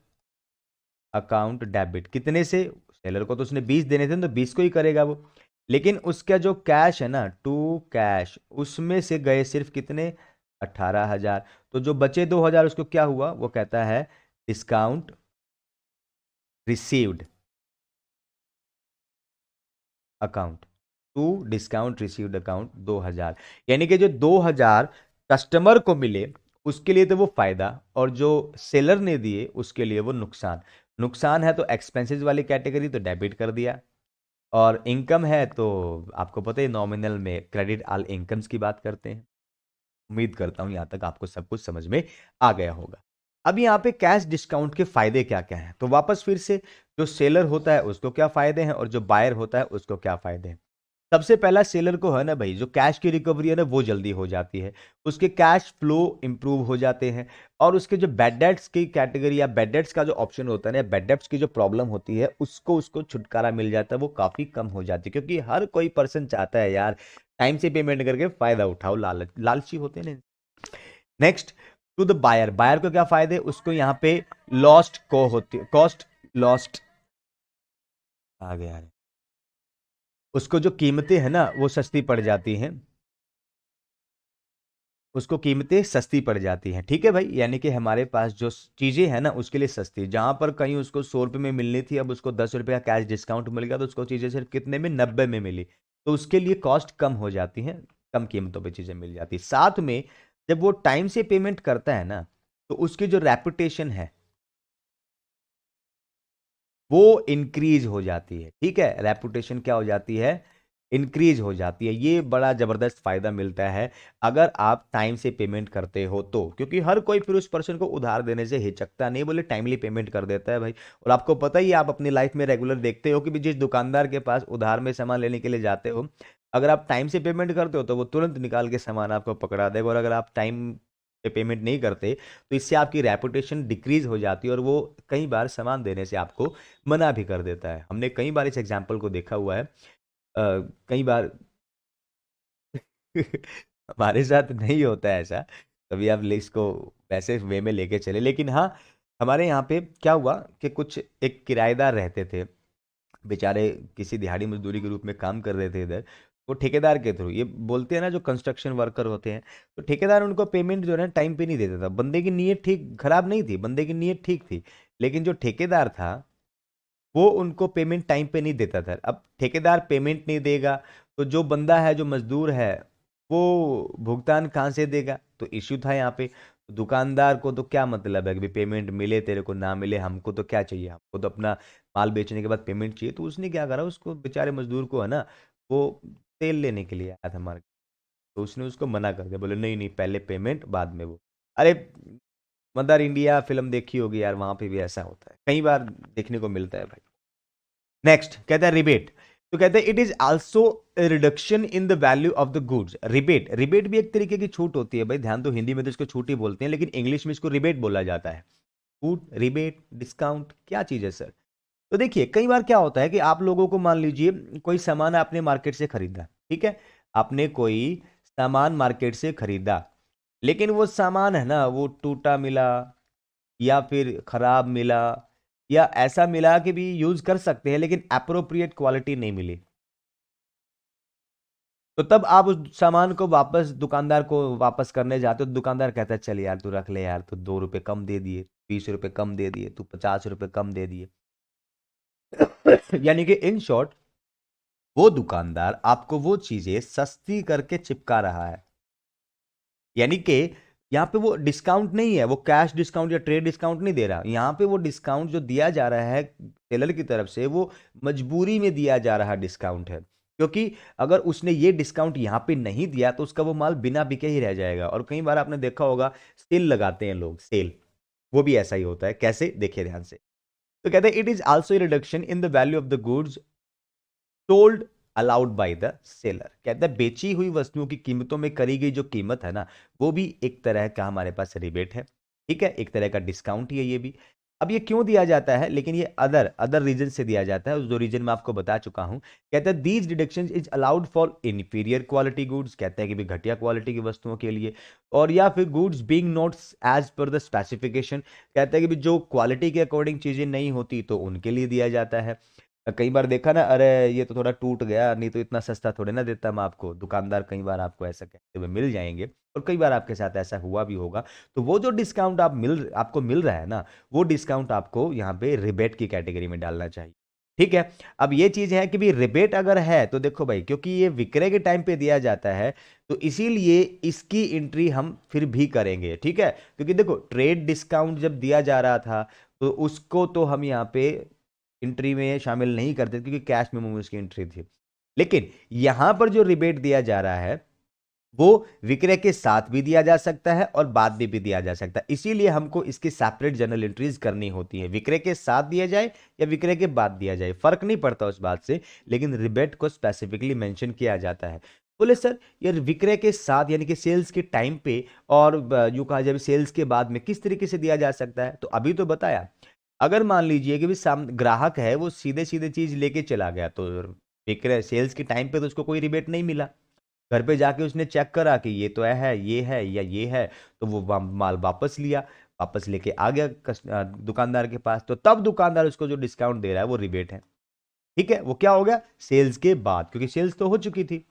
अकाउंट डेबिट। कितने से? सेलर को तो उसने 20 देने थे तो 20 को ही करेगा वो। लेकिन उसका जो कैश है ना, टू कैश, उसमें से गए सिर्फ कितने? 18,000। तो जो बचे 2,000 उसको क्या हुआ? वो कहता है discount received account to discount received account 2,000। यानी कि जो 2,000 कस्टमर को मिले उसके लिए तो वो फायदा, और जो सेलर ने दिए उसके लिए वो नुकसान। नुकसान है तो एक्सपेंसेस वाली कैटेगरी तो डेबिट कर दिया, और इनकम है तो आपको पता है नॉमिनल में क्रेडिट ऑल इनकम्स की बात करते हैं। उम्मीद करता हूं यहां तक आपको सब कुछ समझ में आ गया होगा। अब यहाँ पे कैश डिस्काउंट के फायदे क्या क्या हैं, तो वापस फिर से जो सेलर होता है उसको क्या फायदे हैं और जो बायर होता है उसको क्या फायदे हैं। सबसे पहला सेलर को है ना भाई, जो कैश की रिकवरी है ना वो जल्दी हो जाती है, उसके कैश फ्लो इंप्रूव हो जाते हैं, और उसके जो बैड डेट्स की कैटेगरी या बैड डेट्स का जो ऑप्शन होता है ना, बैड डेट्स की जो प्रॉब्लम होती है उसको उसको छुटकारा मिल जाता है, वो काफी कम हो जाती है, क्योंकि हर कोई पर्सन चाहता है यार टाइम से पेमेंट करके फायदा उठाओ, लालची होते हैं ना। Next, to the buyer, buyer को क्या फायदे, उसको यहाँ पे लॉस्ट को होती है, कॉस्ट लॉस्ट आ गया है, उसको जो कीमतें है ना वो सस्ती पड़ जाती हैं, उसको कीमतें सस्ती पड़ जाती हैं। ठीक है भाई, यानी कि हमारे पास जो चीजें हैं ना उसके लिए सस्ती, जहां पर कहीं उसको 100 रुपये में मिलनी थी अब उसको 10 रुपये का कैश डिस्काउंट मिल गया तो उसको चीजें सिर्फ कितने में, 90 में मिली, तो उसके लिए कॉस्ट कम हो जाती है, कम कीमतों पे चीजें मिल जाती है। साथ में जब वो टाइम से पेमेंट करता है ना तो उसकी जो रेपुटेशन है वो इंक्रीज हो जाती है। ठीक है, रेपुटेशन क्या हो जाती है, इंक्रीज हो जाती है। ये बड़ा जबरदस्त फायदा मिलता है अगर आप टाइम से पेमेंट करते हो तो, क्योंकि हर कोई फिर उस पर्सन को उधार देने से हिचकता नहीं, बोले टाइमली पेमेंट कर देता है भाई। और आपको पता ही है, आप अपनी लाइफ में रेगुलर देखते हो कि भी जिस दुकानदार के पास उधार में सामान लेने के लिए जाते हो, अगर आप टाइम से पेमेंट करते हो तो वो तुरंत निकाल के सामान आपको पकड़ा देगा, और अगर आप टाइम पे पेमेंट नहीं करते तो इससे आपकी रेपुटेशन डिक्रीज हो जाती है और वो कई बार सामान देने से आपको मना भी कर देता है। हमने कई बार इस एग्जाम्पल को देखा हुआ है, कई बार हमारे साथ नहीं होता है ऐसा, कभी आप इसको वैसे वे में लेके चले, लेकिन हाँ हमारे यहाँ पे क्या हुआ कि कुछ एक किराएदार रहते थे, बेचारे किसी दिहाड़ी मजदूरी के रूप में काम कर रहे थे इधर, वो ठेकेदार के थ्रू, ये बोलते हैं ना जो कंस्ट्रक्शन वर्कर होते हैं, तो ठेकेदार उनको पेमेंट जो है ना टाइम पे नहीं देता था। बंदे की नीयत ठीक खराब नहीं थी, बंदे की नीयत ठीक थी, लेकिन जो ठेकेदार था वो उनको पेमेंट टाइम पे नहीं देता था। अब ठेकेदार पेमेंट नहीं देगा तो जो बंदा है, जो मजदूर है, वो भुगतान कहाँ से देगा, तो इश्यू था यहाँ पे। दुकानदार को तो क्या मतलब है कि पेमेंट मिले तेरे को ना मिले, हमको तो क्या चाहिए, हमको तो अपना माल बेचने के बाद पेमेंट चाहिए। तो उसने क्या करा, उसको बेचारे मजदूर को है ना, वो तेल लेने के लिए आया था मार्केट, तो उसने उसको मना कर दिया, बोले नहीं नहीं पहले पेमेंट बाद में वो। अरे मदर इंडिया फिल्म देखी होगी यार, वहां पे भी ऐसा होता है, कई बार देखने को मिलता है भाई। नेक्स्ट कहता है रिबेट, तो कहते हैं it is also reduction in the value of the goods. Rebate, rebate भी एक तरीके की छूट होती है भाई, ध्यान दो, हिंदी में तो इसको छूट ही बोलते हैं लेकिन इंग्लिश में इसको रिबेट बोला जाता है। छूट, रिबेट, डिस्काउंट क्या चीज है सर। तो देखिए कई बार क्या होता है कि आप लोगों को, मान लीजिए कोई सामान आपने मार्केट से खरीदा, ठीक है, आपने कोई सामान मार्केट से खरीदा, लेकिन वो सामान है ना वो टूटा मिला या फिर खराब मिला, या ऐसा मिला कि भी यूज कर सकते हैं लेकिन अप्रोप्रिएट क्वालिटी नहीं मिली, तो तब आप उस सामान को वापस दुकानदार को वापस करने जाते हो, तो दुकानदार कहता है चल यार तू रख ले यार, तू 2 रुपए कम दे दिए, 20 रुपए कम दे दिए, तू 50 रुपए कम दे दिए। यानी कि इन शॉर्ट वो दुकानदार आपको वो चीजें सस्ती करके चिपका रहा है, यानी कि यहाँ पे वो डिस्काउंट नहीं है, वो कैश डिस्काउंट या ट्रेड डिस्काउंट नहीं दे रहा, यहाँ पे वो डिस्काउंट जो दिया जा रहा है सेलर की तरफ से वो मजबूरी में दिया जा रहा डिस्काउंट है, क्योंकि अगर उसने ये डिस्काउंट यहाँ पे नहीं दिया तो उसका वो माल बिना बिके ही रह जाएगा। और कई बार आपने देखा होगा सेल लगाते हैं लोग, सेल, वो भी ऐसा ही होता है, कैसे देखिए ध्यान से। तो कहते हैं it is also reduction in the value of the goods sold allowed by the seller. कहता है बेची हुई वस्तुओं की कीमतों में करी गई जो कीमत है ना वो भी एक तरह का हमारे पास रिबेट है। ठीक है, एक तरह का डिस्काउंट ही है ये भी। अब ये क्यों दिया जाता है, लेकिन ये अदर अदर रीजन से दिया जाता है, उस दो रीजन मैं आपको बता चुका हूं। कहता है these deductions is allowed for inferior quality goods, कहता है कि भी घटिया क्वालिटी की वस्तुओं के लिए, और या फिर goods being not as per the specification, कहता है कि भी जो क्वालिटी के अकॉर्डिंग चीजें नहीं होती तो उनके लिए दिया जाता है। कई बार देखा ना, अरे ये तो थोड़ा टूट गया, नहीं तो इतना सस्ता थोड़े ना देता मैं आपको, दुकानदार कई बार आपको ऐसा कहते हुए मिल जाएंगे, और कई बार आपके साथ ऐसा हुआ भी होगा। तो वो जो डिस्काउंट आपको मिल रहा है ना, वो डिस्काउंट आपको यहाँ पे रिबेट की कैटेगरी में डालना चाहिए। ठीक है, अब ये चीज है कि भी रिबेट अगर है तो देखो भाई, क्योंकि ये विक्रय के टाइम पे दिया जाता है तो इसीलिए इसकी एंट्री हम फिर भी करेंगे। ठीक है, क्योंकि देखो ट्रेड डिस्काउंट जब दिया जा रहा था तो उसको तो हम यहाँ पे एंट्री में शामिल नहीं करते क्योंकि कैश मेमो में उसकी एंट्री थी। लेकिन यहां पर जो रिबेट दिया जा रहा है वो विक्रय के साथ भी दिया जा सकता है और बाद में भी दिया जा सकता है, इसीलिए हमको इसकी सेपरेट जर्नल एंट्रीज करनी होती है। विक्रय के साथ दिया जाए या विक्रय के बाद दिया जाए फर्क नहीं पड़ता उस बात से, लेकिन रिबेट को स्पेसिफिकली मेंशन किया जाता है। बोले सर ये विक्रय के साथ यानी कि सेल्स के टाइम पे और यूं कहा जाए सेल्स के बाद में किस तरीके से दिया जा सकता है, तो अभी तो बताया। अगर मान लीजिए कि भी ग्राहक है वो सीधे सीधे चीज लेके चला गया तो विक्रय सेल्स के टाइम पे तो उसको कोई रिबेट नहीं मिला। घर पे जाके उसने चेक करा कि ये तो है ये है या ये है, तो वो माल वापस लिया, वापस लेके आ गया दुकानदार के पास, तो तब दुकानदार उसको जो डिस्काउंट दे रहा है वो रिबेट है। ठीक है, वो क्या हो गया सेल्स के बाद, क्योंकि सेल्स तो हो चुकी थी।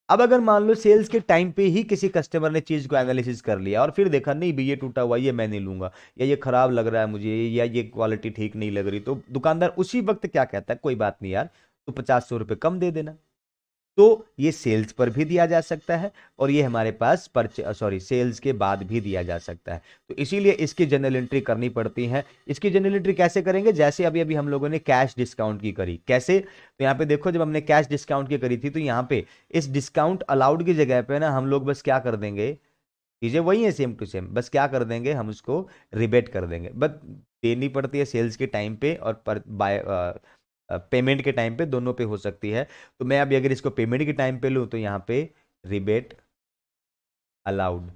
अब अगर मान लो सेल्स के टाइम पे ही किसी कस्टमर ने चीज को एनालिसिस कर लिया और फिर देखा नहीं भी ये टूटा हुआ ये मैं नहीं लूंगा, या ये खराब लग रहा है मुझे, या ये क्वालिटी ठीक नहीं लग रही, तो दुकानदार उसी वक्त क्या कहता है, कोई बात नहीं यार, तो 50-100 रुपये कम दे देना। तो ये सेल्स पर भी दिया जा सकता है और ये हमारे पास सेल्स के बाद भी दिया जा सकता है। तो इसीलिए इसकी जनरल एंट्री करनी पड़ती है। इसकी जनरल एंट्री कैसे करेंगे, जैसे अभी अभी हम लोगों ने कैश डिस्काउंट की करी, कैसे, तो यहाँ पे देखो जब हमने कैश डिस्काउंट की करी थी तो यहाँ पे इस डिस्काउंट अलाउड की जगह पे ना हम लोग बस क्या कर देंगे, चीजें वही है सेम टू सेम, बस क्या कर देंगे हम उसको रिबेट कर देंगे। बट देनी पड़ती है सेल्स के टाइम पे और पर बाय पेमेंट के टाइम पे, दोनों पे हो सकती है। तो मैं अभी अगर इसको पेमेंट के टाइम पे लूं तो यहाँ पे रिबेट अलाउड।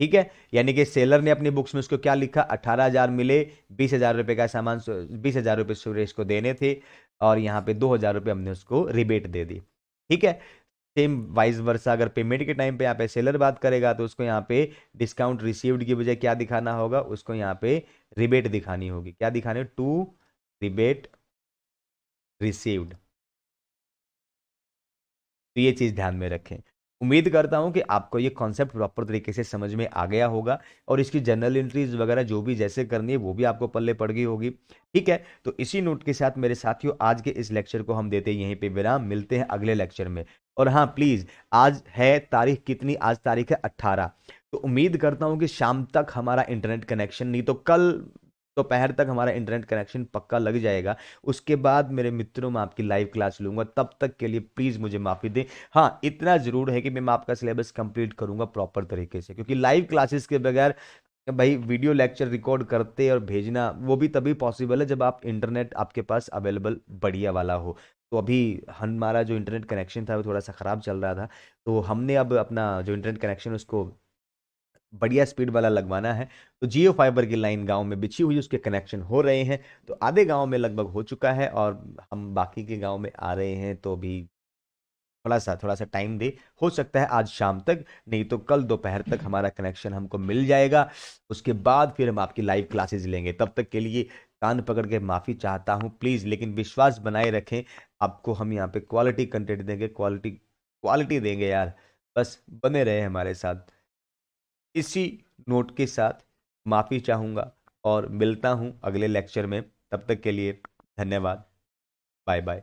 ठीक है, यानी कि सेलर ने अपनी बुक्स में उसको क्या लिखा, 18,000 मिले, 20,000 रुपए का सामान, 20,000 रुपए सुरेश को देने थे और यहाँ पे 2,000 रुपए हमने उसको रिबेट दे दी। ठीक है, सेम वाइस वर्सा अगर पेमेंट के टाइम पे यहाँ पे सेलर बात करेगा तो उसको यहाँ पे डिस्काउंट रिसीव्ड की बजाय क्या दिखाना होगा, उसको यहाँ पे रिबेट दिखानी होगी। क्या दिखाने, टू रिबेट रिसीव्ड। तो ये चीज ध्यान में रखें। उम्मीद करता हूं कि आपको ये कॉन्सेप्ट प्रॉपर तरीके से समझ में आ गया होगा और इसकी जनरल एंट्रीज वगैरह जो भी जैसे करनी है वो भी आपको पल्ले पड़ गई होगी। ठीक है, तो इसी नोट के साथ मेरे साथियों आज के इस लेक्चर को हम देते हैं यहीं पे विराम, मिलते हैं अगले लेक्चर में। और हाँ प्लीज, आज है तारीख कितनी, आज तारीख है 18, तो उम्मीद करता हूं कि शाम तक हमारा इंटरनेट कनेक्शन, नहीं तो कल दोपहर तक हमारा इंटरनेट कनेक्शन पक्का लग जाएगा। उसके बाद मेरे मित्रों मैं आपकी लाइव क्लास लूंगा, तब तक के लिए प्लीज मुझे माफी दें। हाँ इतना जरूर है कि मैं आपका सिलेबस कंप्लीट करूंगा प्रॉपर तरीके से, क्योंकि लाइव क्लासेस के बगैर भाई वीडियो लेक्चर रिकॉर्ड करते और भेजना वो भी तभी पॉसिबल है जब आप इंटरनेट आपके पास अवेलेबल बढ़िया वाला हो। तो अभी हमारा जो इंटरनेट कनेक्शन था वो थोड़ा सा ख़राब चल रहा था, तो हमने अब अपना जो इंटरनेट कनेक्शन उसको बढ़िया स्पीड वाला लगवाना है। तो जियो फाइबर की लाइन गांव में बिछी हुई, उसके कनेक्शन हो रहे हैं, तो आधे गांव में लगभग हो चुका है और हम बाकी के गांव में आ रहे हैं, तो अभी थोड़ा सा टाइम दे, हो सकता है आज शाम तक, नहीं तो कल दोपहर तक हमारा कनेक्शन हमको मिल जाएगा। उसके बाद फिर हम आपकी लाइव क्लासेस लेंगे। तब तक के लिए कान पकड़ के माफी चाहता हूँ प्लीज, लेकिन विश्वास बनाए रखें, आपको हम यहाँ पे क्वालिटी कंटेंट देंगे, क्वालिटी क्वालिटी देंगे यार, बस बने रहे हमारे साथ। इसी नोट के साथ माफी चाहूंगा और मिलता हूं अगले लेक्चर में, तब तक के लिए धन्यवाद, बाय बाय।